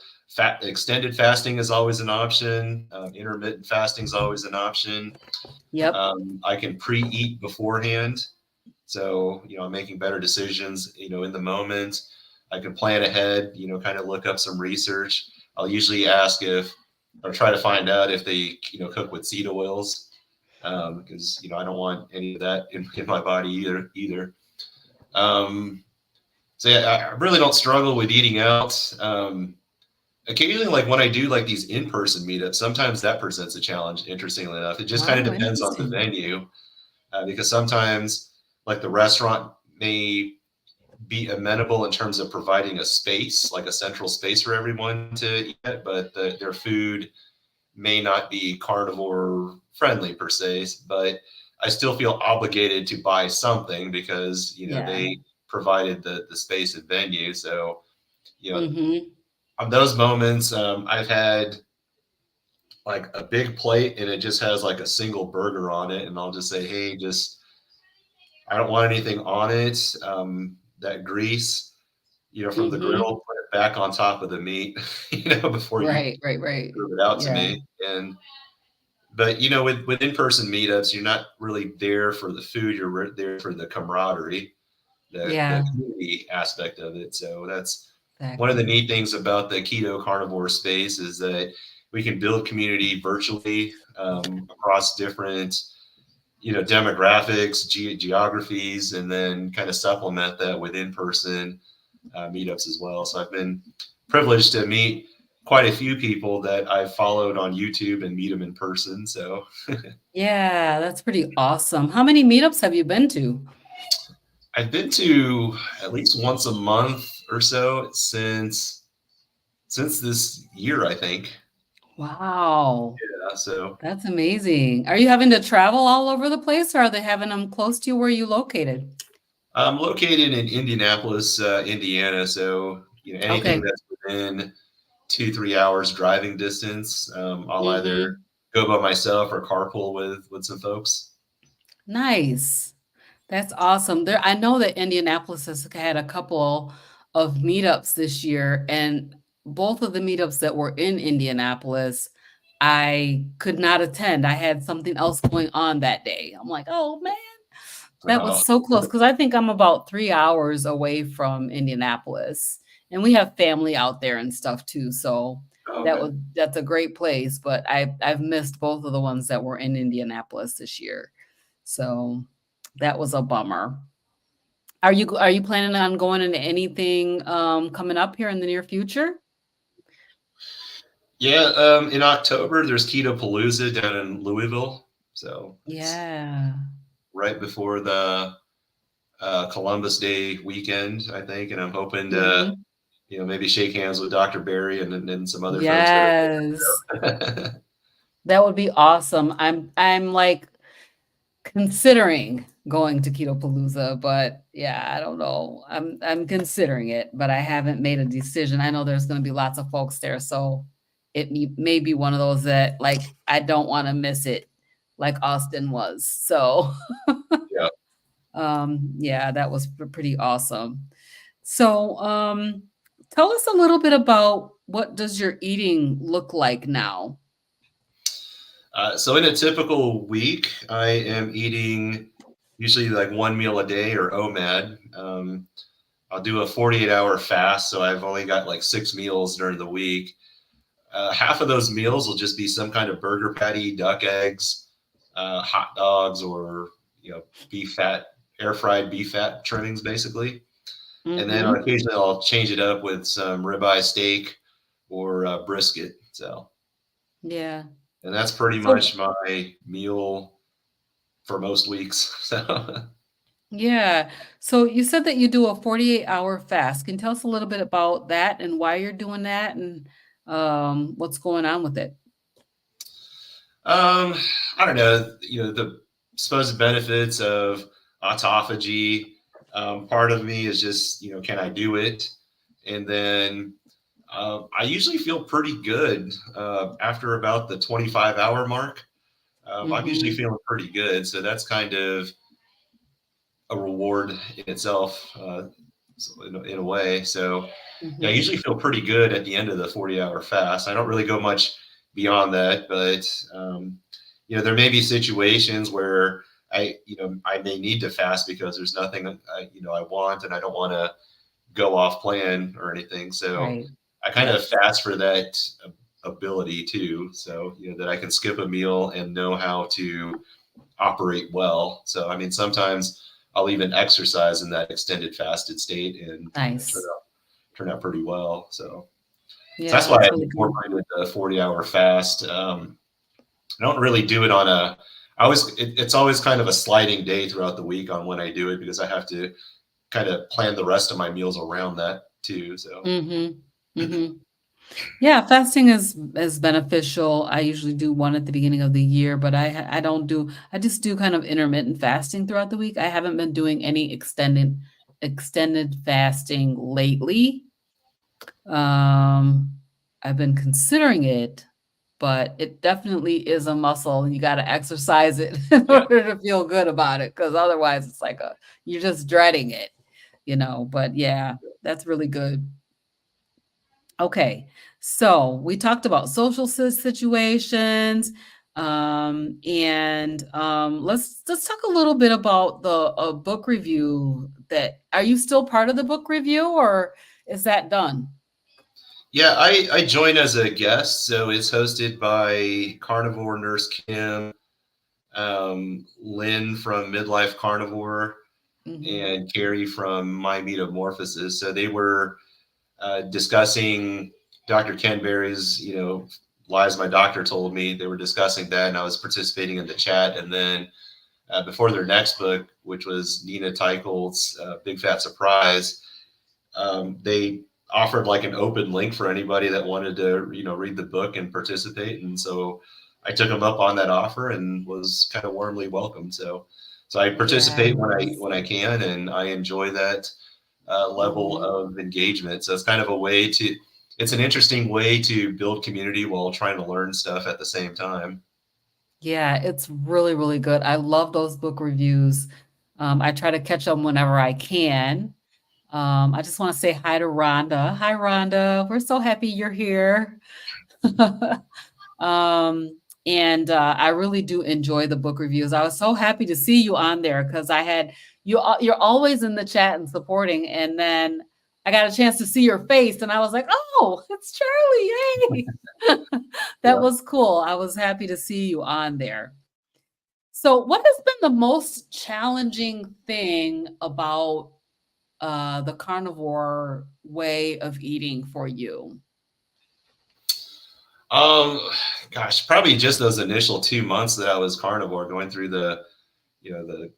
extended fasting is always an option. Intermittent fasting is always an option. Yep. I can pre-eat beforehand. So, I'm making better decisions, in the moment. I can plan ahead, kind of look up some research. I'll usually ask if, or try to find out if they, cook with seed oils, because, I don't want any of that in my body either. Um, so yeah, I really don't struggle with eating out. Occasionally, like when I do like these in-person meetups, sometimes that presents a challenge. Interestingly enough, it just kind of Wow, depends on the interesting. venue, because sometimes, like the restaurant may be amenable in terms of providing a space, like a central space for everyone to eat at, but their food may not be carnivore friendly per se. But I still feel obligated to buy something because Yeah. they provided the space and venue. So you know, Mhm. on those moments, I've had like a big plate and it just has like a single burger on it, and I'll just say, hey, just I don't want anything on it. That grease, from the Mhm. grill, put it back on top of the meat, before you Right, right, right. serve it out to Yeah. me. And but with in-person meetups, you're not really there for the food. You're there for the camaraderie, the Yeah, community aspect of it. So that's one of the exactly. neat things about the keto carnivore space is that we can build community virtually, across different demographics, geographies, and then kind of supplement that with in-person meetups as well. So I've been privileged to meet quite a few people that I've followed on YouTube and meet them in person. So Yeah, that's pretty awesome. How many meetups have you been to? I've been to at least once a month or so since this year, I think. Wow. So That's amazing. Are you having to travel all over the place, or are they having them close to you where you located? I'm located in Indianapolis, Indiana. So anything Okay. that's within 2-3 hours driving distance, I'll either Mhm. go by myself or carpool with some folks. Nice. That's awesome. There, I know that Indianapolis has had a couple of meetups this year, and both of the meetups that were in Indianapolis, I could not attend. I had something else going on that day. I'm like, oh man, that was Oh, so close because I think I'm about 3 hours away from Indianapolis, and we have family out there and stuff too. So okay. that's a great place. But I've missed both of the ones that were in Indianapolis this year. So that was a bummer. Are you planning on going into anything, coming up here in the near future? Yeah, in October there's Keto Palooza down in Louisville, so it's Yeah. right before the Columbus Day weekend, I think, and I'm hoping to Mhm. maybe shake hands with Dr. Barry and some other folks that Yes. are there. That would be awesome. I'm, like, considering going to Keto Palooza, but, yeah, I don't know. I'm considering it, but I haven't made a decision. I know there's gonna be lots of folks there, so it may be one of those that, like, I don't wanna miss it like Austin was. So, Yeah. yeah, that was pretty awesome. So, tell us a little bit about what does your eating look like now? So in a typical week, I am eating usually like one meal a day or OMAD. I'll do a 48-hour fast, so I've only got like 6 meals during the week. Half of those meals will just be some kind of burger patty, duck eggs, hot dogs, or beef fat, air fried beef fat trimmings, basically. And then Mhm. occasionally I'll change it up with some ribeye steak or brisket. So, Yeah. and that's pretty So much my meal for most weeks. So, yeah. So you said that you do a 48-hour fast. Can you tell us a little bit about that and why you're doing that and, what's going on with it? um, I don't know, the supposed benefits of autophagy. Part of me is just, can I do it? And then I usually feel pretty good after about the 25-hour mark. I'm usually Mhm. feeling pretty good. So that's kind of a reward in itself, so in a way. So yeah, I Mhm. usually feel pretty good at the end of the 40-hour fast. I don't really go much beyond that, but there may be situations where I may need to fast because there's nothing I want, and I don't want to go off plan or anything. So Right. I kind of Yes. fast for that ability too. So that I can skip a meal and know how to operate well. So I mean, sometimes I'll even exercise in that extended fasted state and Nice. turn out pretty well. So Yeah, that's why I that's really good. incorporated the 40-hour fast. I don't really do it on a. I always it's always kind of a sliding day throughout the week on when I do it because I have to kind of plan the rest of my meals around that too. So Mhm. Mhm. Yeah, fasting is beneficial. I usually do one at the beginning of the year, but I don't do I just do kind of intermittent fasting throughout the week. I haven't been doing any extended fasting lately. Um, I've been considering it, but it definitely is a muscle, and you gotta exercise it in yeah, order to feel good about it, because otherwise it's like a you're just dreading it, but yeah, that's really good. Okay, so we talked about social situations, and let's talk a little bit about the book review. That are you still part of the book review, or is that done? yeah. I join as a guest, so it's hosted by Carnivore Nurse Kim, Lynn from Midlife Carnivore, Hmm. and Carrie from My Metamorphosis. So they were discussing Dr. Ken Berry's, lies my doctor told me. They were discussing that, and I was participating in the chat. And then before their next book, which was Nina Teicholz's Big Fat Surprise, they offered like an open link for anybody that wanted to, read the book and participate. And so I took them up on that offer and was kind of warmly welcomed. So I participate Yes. when I can, and I enjoy that level Mhm. of engagement. So it's kind of a way to, it's an interesting way to build community while trying to learn stuff at the same time. Yeah, it's really, really good. I love those book reviews. I try to catch them whenever I can. I just wanna say hi to Rhonda. Hi, Rhonda. We're so happy you're here. And I really do enjoy the book reviews. I was so happy to see you on there because I had you're always in the chat and supporting, and then I got a chance to see your face, and I was like, "Oh, it's Charlie! Yay!" That Yeah. was cool. I was happy to see you on there. So, what has been the most challenging thing about the carnivore way of eating for you? Um, Gosh, probably just those initial 2 months that I was carnivore, going through the, the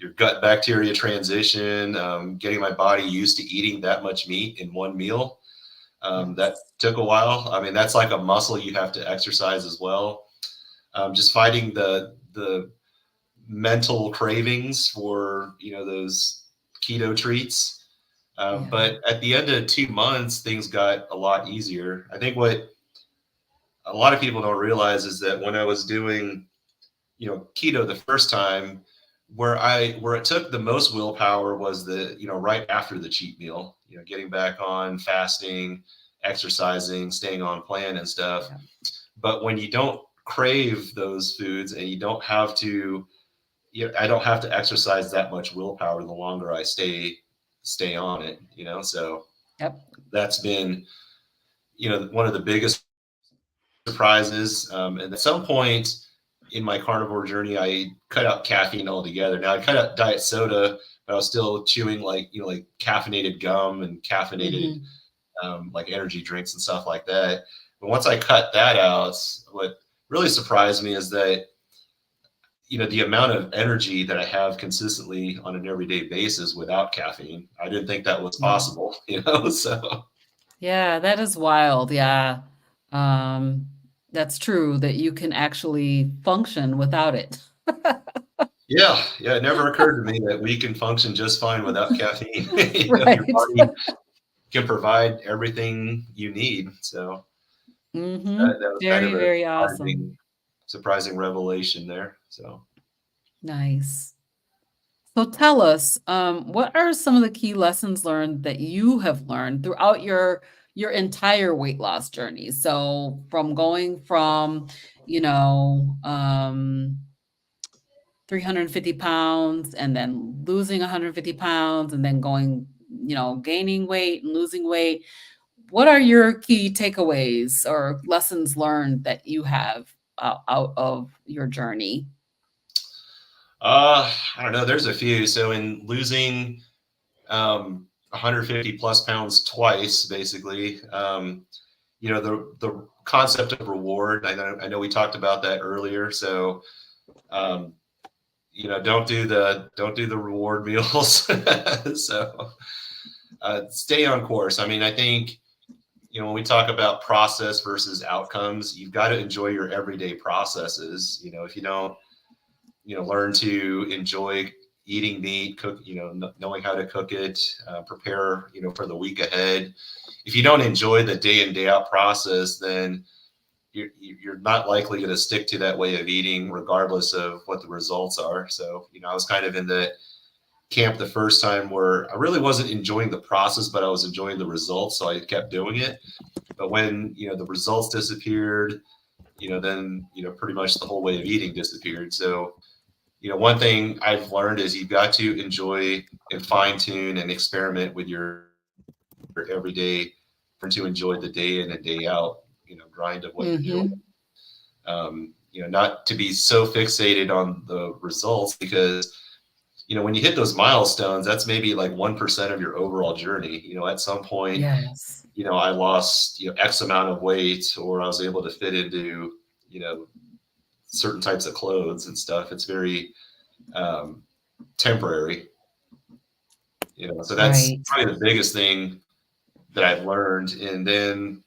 your gut bacteria transition, getting my body used to eating that much meat in one meal. That Yes. took a while. I mean, that's like a muscle you have to exercise as well. Just fighting the mental cravings for those keto treats. Yeah. But at the end of 2 months, things got a lot easier. I think what a lot of people don't realize is that when I was doing keto the first time, where it took the most willpower was the right after the cheat meal, getting back on fasting, exercising, staying on plan and stuff. Yeah. But when you don't crave those foods and you don't have to, I don't have to exercise that much willpower the longer I stay on it, so Yep. that's been one of the biggest surprises. And at some point in my carnivore journey, I cut out caffeine altogether. Now I cut out diet soda, but I was still chewing like like caffeinated gum and caffeinated Mhm. like energy drinks and stuff like that. But once I cut that out, what really surprised me is that the amount of energy that I have consistently on an everyday basis without caffeine. I didn't think that was Yeah. possible, so Yeah, that is wild, yeah. Um, that's true that you can actually function without it. yeah, it never occurred to me that we can function just fine without caffeine. Your Right. body can provide everything you need. So that Mhm. was kind of Very, a very awesome. surprising revelation there. So Nice. So tell us, what are some of the key lessons learned that you have learned throughout your entire weight loss journey? So from going from, you know, 350 pounds and then losing 150 pounds and then going, gaining weight and losing weight. What are your key takeaways or lessons learned that you have out of your journey? I don't know. There's a few. So in losing 150 plus pounds twice, basically, the concept of reward. I know we talked about that earlier. So um, don't do the reward meals. So stay on course. I mean, I think when we talk about process versus outcomes, you've got to enjoy your everyday processes. If you don't learn to enjoy eating meat, cook, knowing how to cook it, prepare for the week ahead, if you don't enjoy the day in day out process, then you're not likely going to stick to that way of eating regardless of what the results are. So I was kind of in the camp the first time where I really wasn't enjoying the process, but I was enjoying the results, so I kept doing it. But when the results disappeared, then pretty much the whole way of eating disappeared. So one thing I've learned is you've got to enjoy and fine tune and experiment with your everyday, learn to enjoy the day in and day out, grind of what you're doing. Mhm. Not to be so fixated on the results, because when you hit those milestones, that's maybe like 1% of your overall journey. At some point, Yes. I lost X amount of weight, or I was able to fit into you know certain types of clothes and stuff. It's very um, temporary. So that's Right. probably the biggest thing that I've learned. And then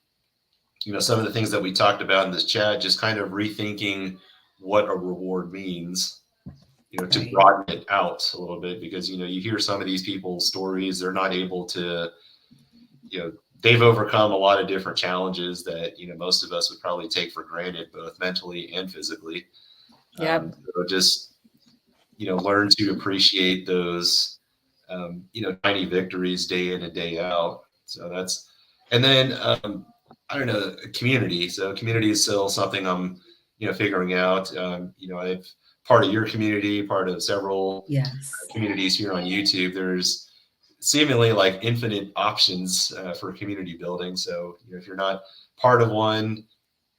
some of the things that we talked about in this chat, just kind of rethinking what a reward means, to Right. broaden it out a little bit, because, you hear some of these people's stories, they're not able to, you know, they've overcome a lot of different challenges that, most of us would probably take for granted, both mentally and physically. Yep. So just, learn to appreciate those, tiny victories day in and day out. So that's, and then, I don't know, community. So community is still something I'm, figuring out. I've part of your community, part of several Yes. communities here on YouTube. There's seemingly like infinite options for community building. So, if you're not part of one,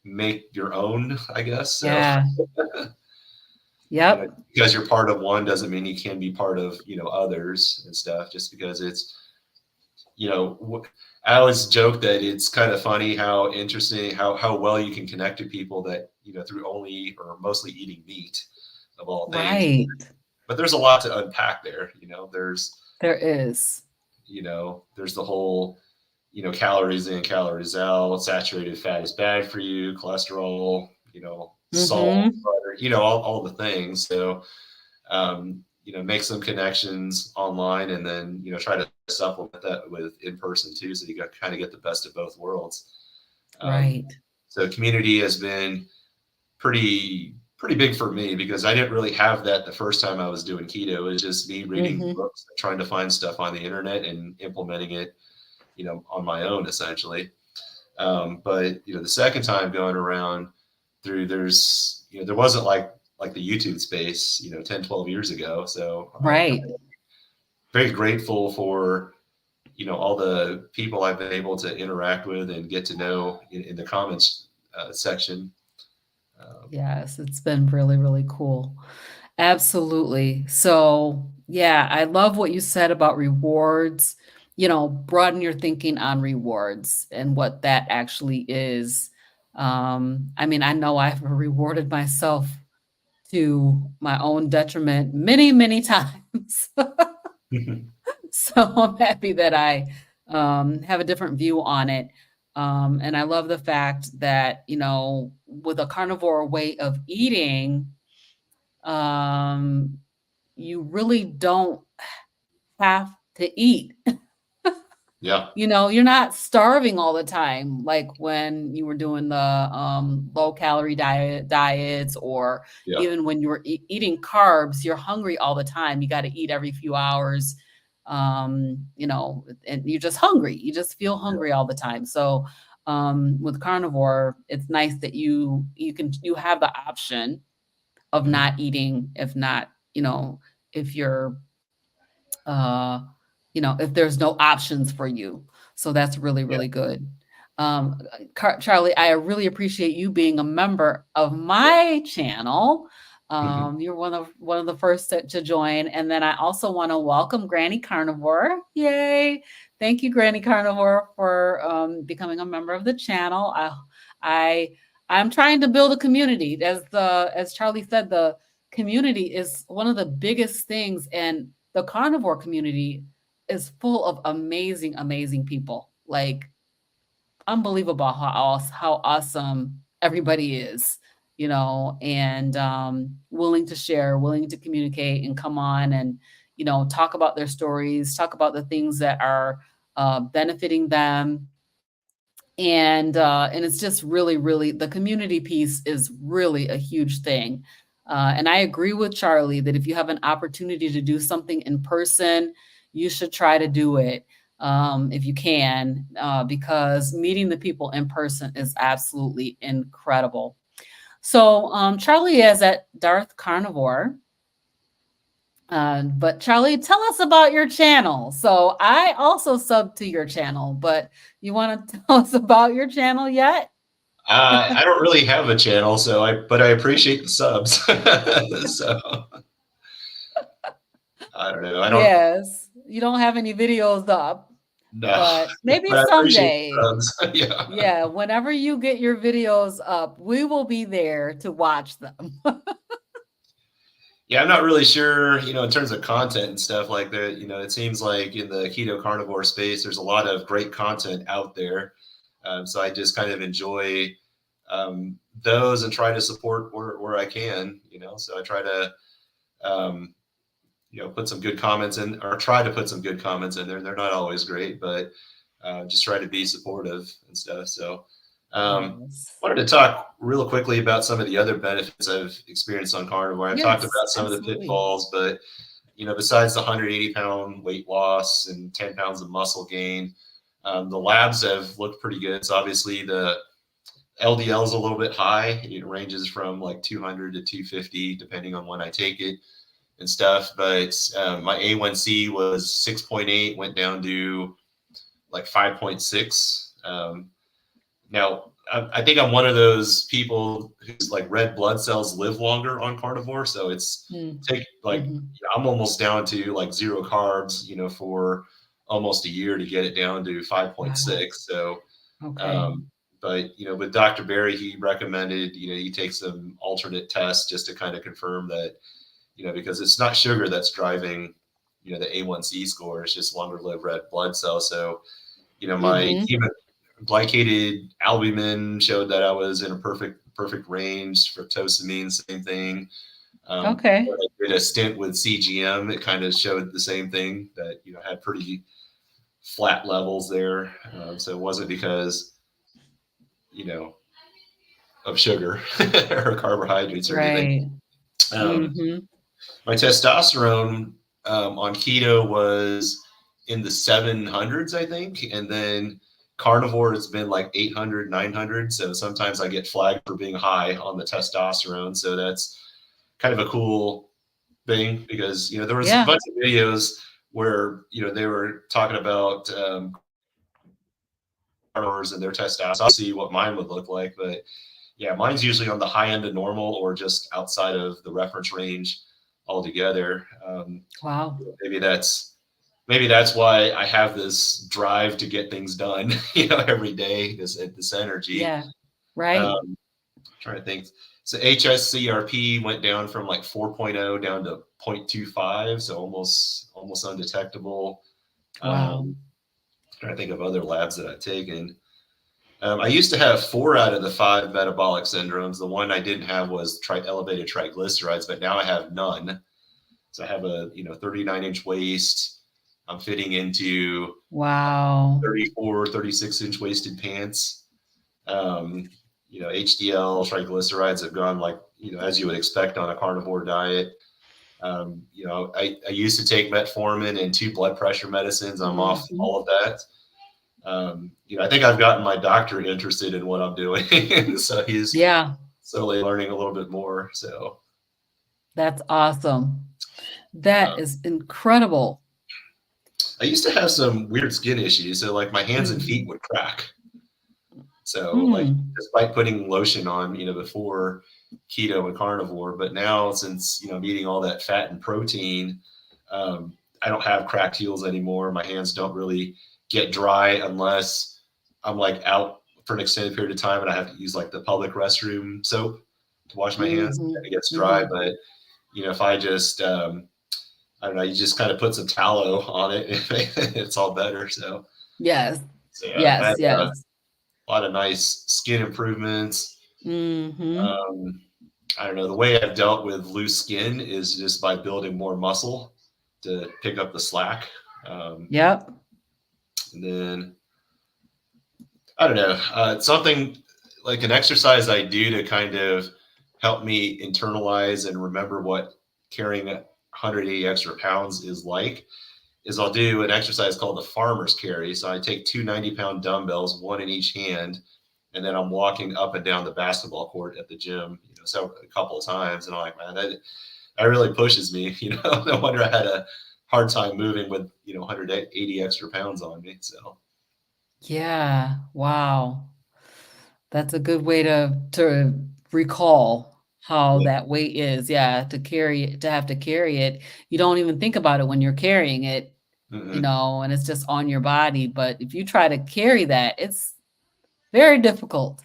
make your own, I guess. So, Yeah. you know, Yep. because you're part of one doesn't mean you can be part of, others and stuff, just because it's, I always joke that it's kind of funny how interesting, how well you can connect to people that, through only or mostly eating meat of all things. Right. But there's a lot to unpack there. There is. There's the whole, calories in, calories out, saturated fat is bad for you, cholesterol, salt, Mm-hmm. butter, all the things. So, make some connections online, and then, try to supplement that with in person too. So you got kind of get the best of both worlds. Um, Right. so community has been pretty big for me, because I didn't really have that the first time I was doing keto. It was just me reading Mm-hmm. books, trying to find stuff on the internet and implementing it, on my own essentially. But the second time going around through, there wasn't like the YouTube space, 10, 12 years ago. So I'm Right. very grateful for, all the people I've been able to interact with and get to know in the comments section. Um, Yes, it's been really, really cool. Absolutely. So, yeah, I love what you said about rewards. Broaden your thinking on rewards and what that actually is. I mean, I know I've rewarded myself to my own detriment many, many times. So I'm happy that I have a different view on it. And I love the fact that, with a carnivore way of eating, um, you really don't have to eat. yeah, You're not starving all the time, like when you were doing the low calorie diets, or yeah, even when you were eating carbs, you're hungry all the time. You got to eat every few hours, and you're just hungry. You just feel yeah. hungry all the time. So with carnivore, it's nice that you have the option of Mhm. not eating, if not, if you're uh, if there's no options for you. So that's really, Yeah. really good. Charlie, I really appreciate you being a member of my channel. Mhm. You're one of the first to join, and then I also want to welcome Granny Carnivore. Yay! Thank you, Granny Carnivore, for becoming a member of the channel. I I'm trying to build a community. As Charlie said, the community is one of the biggest things, and the carnivore community is full of amazing, amazing people. Like, unbelievable how awesome everybody is, and willing to share, willing to communicate, and come on and talk about their stories, talk about the things that are benefiting them, and it's just really, really, the community piece is really a huge thing. And I agree with Charlie that if you have an opportunity to do something in person, you should try to do it, if you can, because meeting the people in person is absolutely incredible. So Charlie is at Darth Carnivore. But Charlie, tell us about your channel. So I also sub to your channel, but you want to tell us about your channel yet? I don't really have a channel, but I appreciate the subs. So I don't know. I don't Yes, you don't have any videos up, know, but maybe but I appreciate someday. the subs. Yeah. Yeah, whenever you get your videos up, we will be there to watch them. Yeah, I'm not really sure, in terms of content and stuff like that. It seems like in the keto carnivore space, there's a lot of great content out there. So I just kind of enjoy those and try to support where I can, So I try to, um, put some good comments in, or try to put some good comments in there. They're not always great, but just try to be supportive and stuff. So, Yes. wanted to talk real quickly about some of the other benefits I've experienced on carnivore. I've talked Yes, about some of the absolutely. pitfalls, but besides the 180-pound weight loss and 10 pounds of muscle gain, the labs have looked pretty good. So obviously the LDL is a little bit high. It ranges from like 200 to 250, depending on when I take it and stuff. But my A1C was 6.8, went down to like 5.6. Now, I think I'm one of those people whose like red blood cells live longer on carnivore. So it's Mm. take like Mhm. I'm almost down to like zero carbs, for almost a year to get it down to Wow. 5.6. So, Okay. um, but with Dr. Barry, he recommended you take some alternate tests just to kind of confirm that because it's not sugar that's driving the A1C score. It's just longer lived red blood cells. So my Mhm. glycated albumin showed that I was in a perfect range. Fructosamine, same thing. Okay. When I did a stint with CGM, it kind of showed the same thing that had pretty flat levels there. So it wasn't because you know of sugar or carbohydrates or anything. Right. Um, Mhm. my testosterone on keto was in the 700s, I think, and then carnivore has been like 800, 900. So sometimes I get flagged for being high on the testosterone. So that's kind of a cool thing because there was a Yeah. bunch of videos where they were talking about carnivores and their testosterone. I'll see what mine would look like, but yeah, mine's usually on the high end of normal or just outside of the reference range altogether. Wow. Maybe that's why I have this drive to get things done, every day. This energy. Yeah. Right. Um, trying to think. So HSCRP went down from like 4.0 down to 0.25, so almost undetectable. Wow. Trying to think of other labs that I've taken. I used to have 4 out of the 5 metabolic syndromes. The one I didn't have was elevated triglycerides, but now I have none. So I have a 39-inch waist. I'm fitting into Wow. 34, 36-inch waisted pants. Um, HDL triglycerides have gone like as you would expect on a carnivore diet. I used to take metformin and 2 blood pressure medicines. I'm off Mhm. all of that. I think I've gotten my doctor interested in what I'm doing, so he's Yeah. slowly learning a little bit more. So That's awesome. uh, That is incredible. I used to have some weird skin issues, so like my hands and feet Mhm. would crack. So like Mm. despite putting lotion on, before keto and carnivore, but now since I'm eating all that fat and protein, I don't have cracked heels anymore. My hands don't really get dry unless I'm like out for an extended period of time and I have to use like the public restroom soap to wash my hands. Mhm. It gets dry, Mhm. but if I just I don't know, you just kind of put some tallow on it, it's all better. Yes. So yeah, I've had Yes, yes. a lot of nice skin improvements. Mhm. Um, I don't know. The way I've dealt with loose skin is just by building more muscle to pick up the slack. Um, Yep. and then I don't know, something like an exercise I do to kind of help me internalize and remember what carrying 180 extra pounds is like is I'll do an exercise called the farmer's carry. So I take 2 90-pound dumbbells, one in each hand, and then I'm walking up and down the basketball court at the gym, so a couple of times, and I'm like, man, that really pushes me. No wonder I had a hard time moving with 180 extra pounds on me. So Yeah. Wow. That's a good way to recall how yeah, that weight is. Yeah, to have to carry it. You don't even think about it when you're carrying it, mm-mm. and it's just on your body, but if you try to carry that, it's very difficult.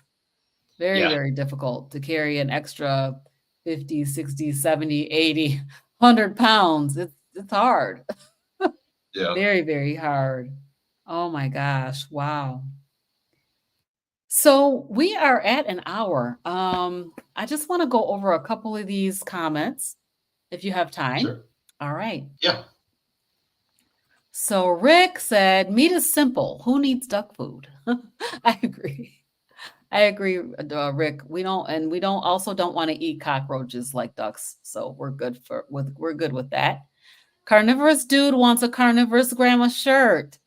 Very, Yeah, very difficult to carry an extra 50, 60, 70, 80, 100 pounds. It's hard. yeah. Very, very hard. Oh my gosh. Wow. So we are at an hour. I just want to go over a couple of these comments if you have time. Sure. All right. Yeah. So Rick said, meat is simple. Who needs duck food? I agree. I agree, Rick. We don't also don't want to eat cockroaches like ducks. So we're good with that. Carnivorous dude wants a carnivorous grandma shirt.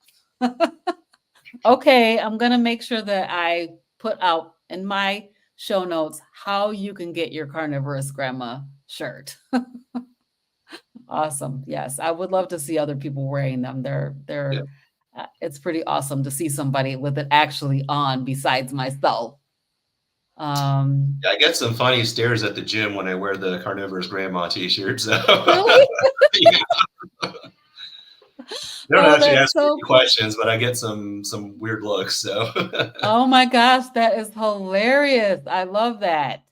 Okay, I'm gonna make sure that I put out in my show notes how you can get your carnivorous grandma shirt. Awesome. Yes, I would love to see other people wearing them. Yeah. It's pretty awesome to see somebody with it actually on besides myself. Um, Yeah, I get some funny stares at the gym when I wear the Carnivorous Grandma t-shirt. So really? yeah, they don't Oh, actually that's ask me so any cool. questions, but I get some weird looks. So Oh my gosh, that is hilarious. I love that.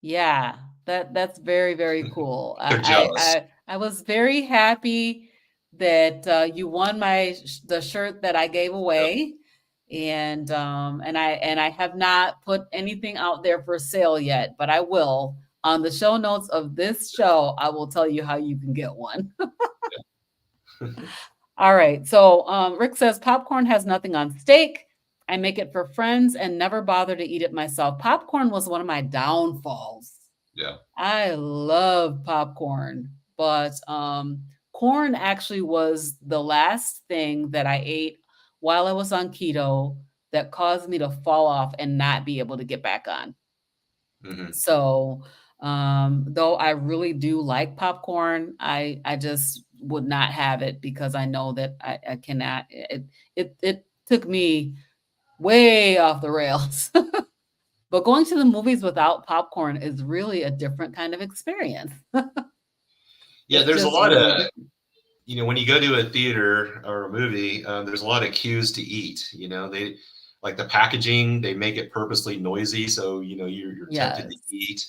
Yeah, that's very, very cool. they're jealous. I was very happy that you won the shirt that I gave Yep. away, and I have not put anything out there for sale yet, but I will. On the show notes of this show, I will tell you how you can get one. All right. So Rick says popcorn has nothing on steak. I make it for friends and never bother to eat it myself. Popcorn was one of my downfalls. Yeah. I love popcorn, but corn actually was the last thing that I ate while I was on keto that caused me to fall off and not be able to get back on. Hmm. So, though I really do like popcorn, I just would not have it because I know that I cannot. It took me way off the rails. But going to the movies without popcorn is really a different kind of experience. Yeah, It's there's a just lot of, really different. when you go to a theater or a movie, there's a lot of cues to eat. They like the packaging, they make it purposely noisy. So, you're tempted to Yes. eat.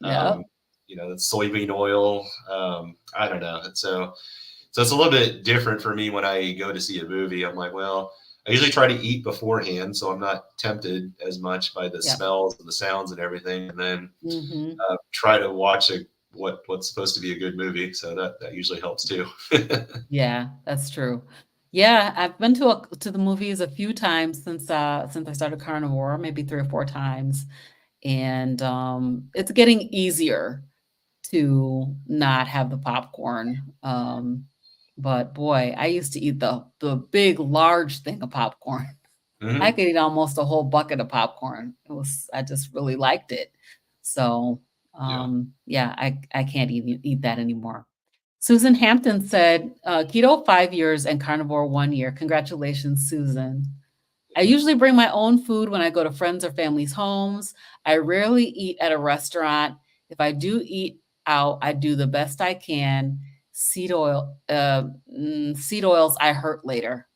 Um, Yep. it's soybean oil. I don't know. So it's a little bit different for me when I go to see a movie. I'm like, well, I usually try to eat beforehand, so I'm not tempted as much by the Yep. smells and the sounds and everything, and then Hmm. try to watch what's supposed to be a good movie. So that usually helps too. Yeah, that's true. Yeah, I've been to the movies a few times since I started Carnivore, maybe 3 or 4 times, and, it's getting easier to not have the popcorn, but boy, I used to eat the big, large thing of popcorn. I Hmm. could eat almost a whole bucket of popcorn. I just really liked it. So, Yeah. yeah, I can't even eat that anymore. Susan Hampton said, keto 5 years and carnivore 1 year. Congratulations, Susan. I usually bring my own food when I go to friends or family's homes. I rarely eat at a restaurant. If I do eat out, I do the best I can. Seed oils I hurt later.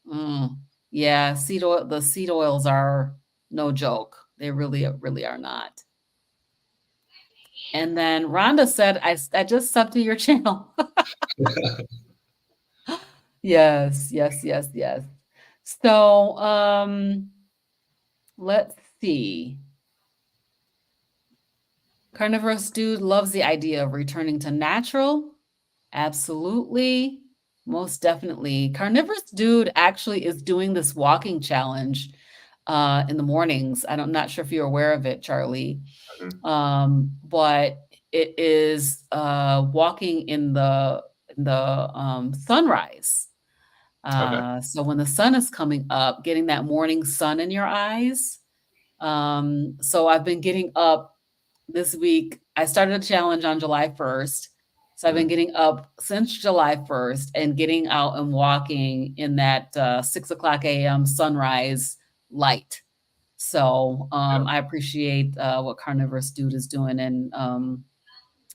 Yeah, the seed oils are no joke. They really, really are not. And then Rhonda said, I just subbed to your channel. Yes, yes, yes, yes. So, let's see. Carnivorous Dude loves the idea of returning to natural. Absolutely. Most definitely. Carnivorous Dude actually is doing this walking challenge in the mornings. I'm not sure if you're aware of it, Charlie. Hmm. But it is walking in the sunrise. Okay. So when the sun is coming up, getting that morning sun in your eyes. So I've been getting up this week. I started a challenge on July 1st. So I've been Hmm. getting up since July 1st and getting out and walking in that 6 o'clock a.m. sunrise light. So Yeah. I appreciate what Carnivorous Dude is doing. And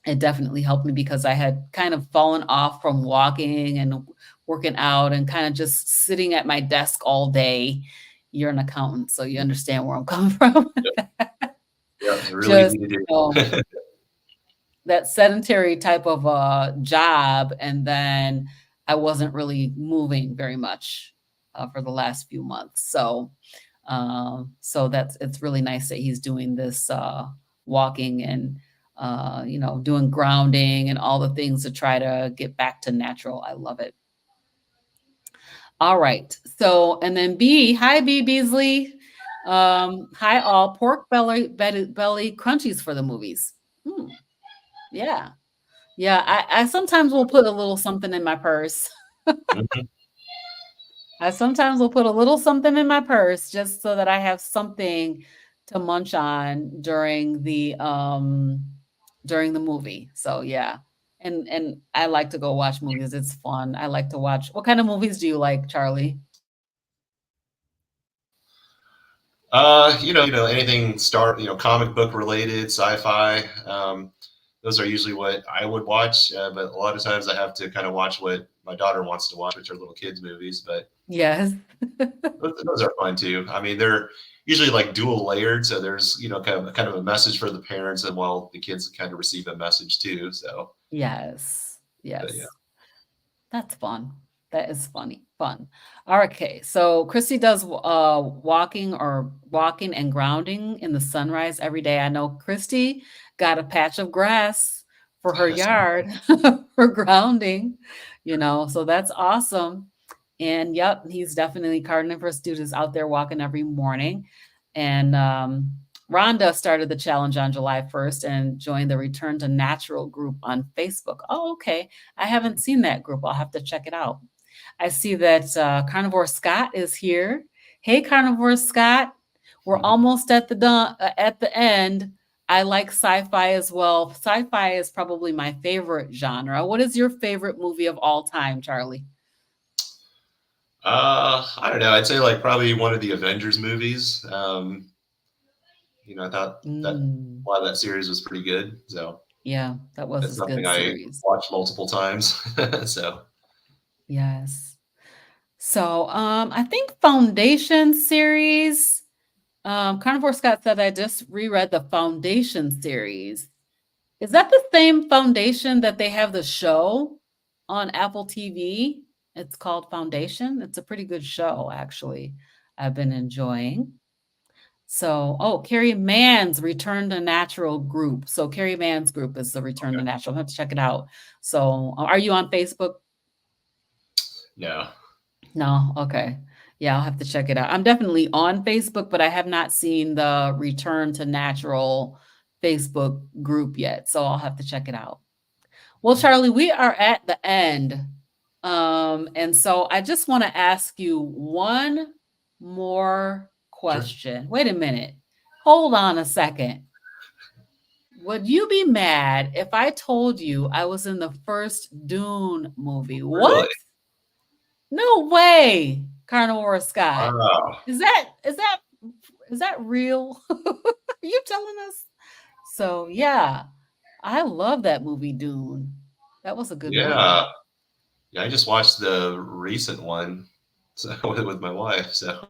it definitely helped me because I had kind of fallen off from walking and working out and kind of just sitting at my desk all day. You're an accountant, so you understand where I'm coming from. Yeah. Yeah. It's really Just, easy to um, do. that sedentary type of job, and then I wasn't really moving very much for the last few months. So So it's really nice that he's doing this walking and doing grounding and all the things to try to get back to natural. I love it. All right. So, and then B, hi B Beasley. Hi all. Pork belly crunchies for the movies. Hmm. Yeah. Yeah. I sometimes will put a little something in my purse. Mhm. I sometimes will put a little something in my purse just so that I have something to munch on during the movie. So yeah. And I like to go watch movies. It's fun. I like to watch. What kind of movies do you like, Charlie? Anything comic book related, sci-fi. Those are usually what I would watch. But a lot of times I have to kind of watch what my daughter wants to watch, which are little kids movies. But Yes. those are fun too. I mean, they're usually like dual layered, so there's kind of a message for the parents, and while the kids kind of receive a message too. So, Yes. but yeah, Yes. That's fun. That is fun. Okay, so Christy does walking and grounding in the sunrise every day. I know Christy got a patch of grass for her yes. yard for grounding, so that's awesome. And yep, he's definitely carnivorous dude is out there walking every morning. And Rhonda started the challenge on July 1st and joined the Return to Natural group on Facebook. Oh, okay. I haven't seen that group. I'll have to check it out. I see that Carnivore Scott is here. Hey, Carnivore Scott. We're almost at the end. I like sci-fi as well. Sci-fi is probably my favorite genre. What is your favorite movie of all time, Charlie? I don't know. I'd say like probably one of the Avengers movies. I thought that Mm, a lot of that series was pretty good. So yeah, that was that's a something good I series. watched multiple times. So Yes. So, I think Foundation series. Carnivore Scott said I just reread the Foundation series. Is that the same Foundation that they have the show on Apple TV? It's called Foundation. It's a pretty good show, actually. I've been enjoying. So, oh, Carrie Mann's Return to Natural group. So, Carrie Mann's group is the Return to okay, Natural. I have to check it out. So, are you on Facebook? no, No, okay. Yeah, I'll have to check it out. I'm definitely on Facebook, but I have not seen the Return to Natural Facebook group yet, so I'll have to check it out. Well, Charlie, we are at the end. And so I just want to ask you one more sure. question. Wait a minute. Hold on a second. Would you be mad if I told you I was in the first Dune movie? Really? What? No way, Carnivore Scott. Wow. Is that real? Are you telling us? So yeah, I love that movie Dune. That was a good movie. Yeah. Yeah, I just watched the recent one so with my wife. So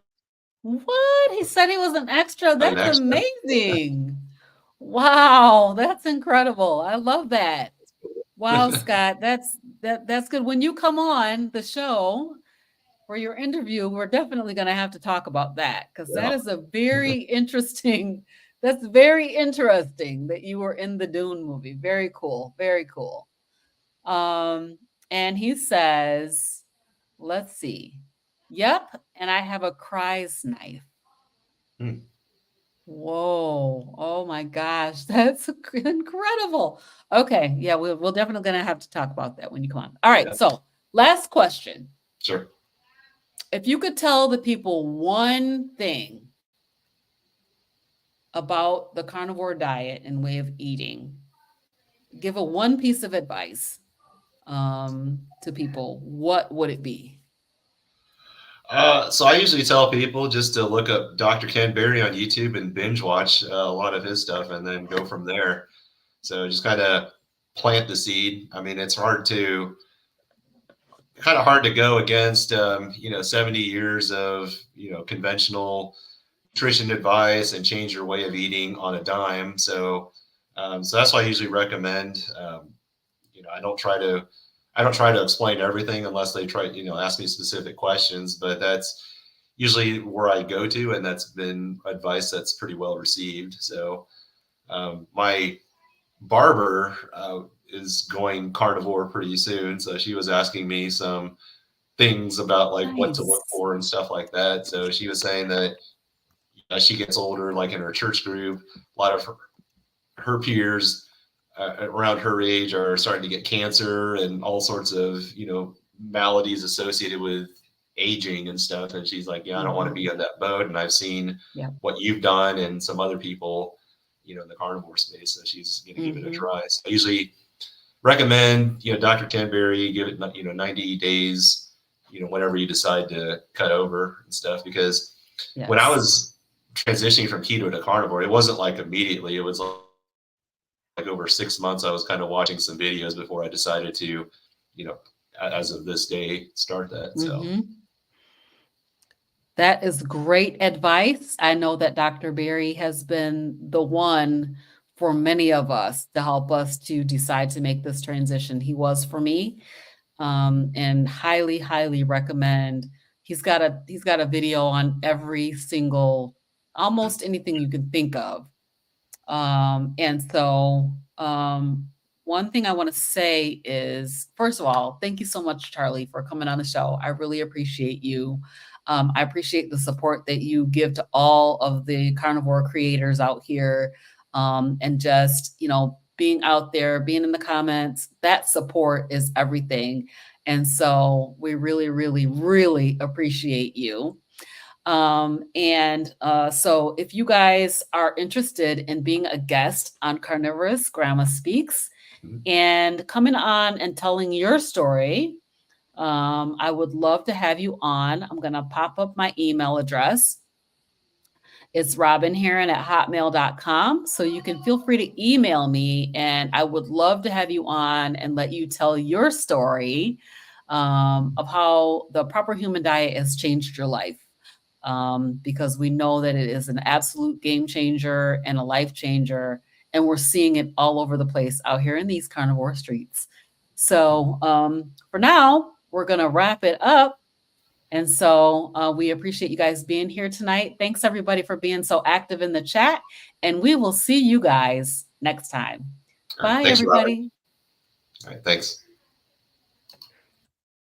What? He said he was an extra. an That's extra. amazing. Wow, that's incredible. I love that. Wow, Scott, that's good. When you come on the show, for your interview, we're definitely going to have to talk about that because that Yeah. is a very interesting. That's very interesting that you were in the Dune movie. Very cool. Very cool. Um, and he says, let's see. Yep, and I have a Cries knife. Hmm. Whoa. Oh my gosh. That's incredible. Okay. Yeah, we're definitely going to have to talk about that when you come on. All right. Yeah. So, last question. Sure. If you could tell the people one thing about the carnivore diet and way of eating, give a one piece of advice to people, what would it be? So I usually tell people just to look up Dr. Ken Berry on YouTube and binge watch a lot of his stuff, and then go from there. So just kind of plant the seed. I mean, it's kind of hard to go against 70 years of conventional nutrition advice and change your way of eating on a dime. So that's why I usually recommend. I don't try to explain everything unless they try ask me specific questions. But that's usually where I go to, and that's been advice that's pretty well received. So my barber is going carnivore pretty soon, so she was asking me some things about like what to look Nice. for and stuff like that. So she was saying that as she gets older, like in her church group, a lot of her peers around her age are starting to get cancer and all sorts of maladies associated with aging and stuff. And she's like, yeah, I don't want to Mhm. be on that boat. And I've seen Yep. what you've done and some other people, in the carnivore space. So she's going to give it a Mhm. try. So I usually recommend, Dr. Tenberry, give it, 90 days, whenever you decide to cut over and stuff. Because when I Yes. was transitioning from keto to carnivore, it wasn't like immediately. It was like over 6 months. I was kind of watching some videos before I decided to, you know, as of this day, start that. So Mhm. That is great advice. I know that Dr. Berry has been the one for many of us to help us to decide to make this transition. He was for me, and highly, highly recommend. He's got a video on every single, almost anything you can think of. And so, one thing I want to say is, first of all, thank you so much, Charlie, for coming on the show. I really appreciate you. I appreciate the support that you give to all of the carnivore creators out here, and just, being out there, being in the comments. That support is everything. And so we really, really, really appreciate you. So if you guys are interested in being a guest on Carnivorous Grandma Speaks mhm. and coming on and telling your story, I would love to have you on. I'm going to pop up my email address. It's robinheron@hotmail.com. So you can feel free to email me, and I would love to have you on and let you tell your story, of how the proper human diet has changed your life. Because we know that it is an absolute game changer and a life changer. And we're seeing it all over the place out here in these carnivore streets. So for now, we're going to wrap it up. And so we appreciate you guys being here tonight. Thanks, everybody, for being so active in the chat. And we will see you guys next time. All right. Bye, Thanks, Robin. everybody. All right. Thanks.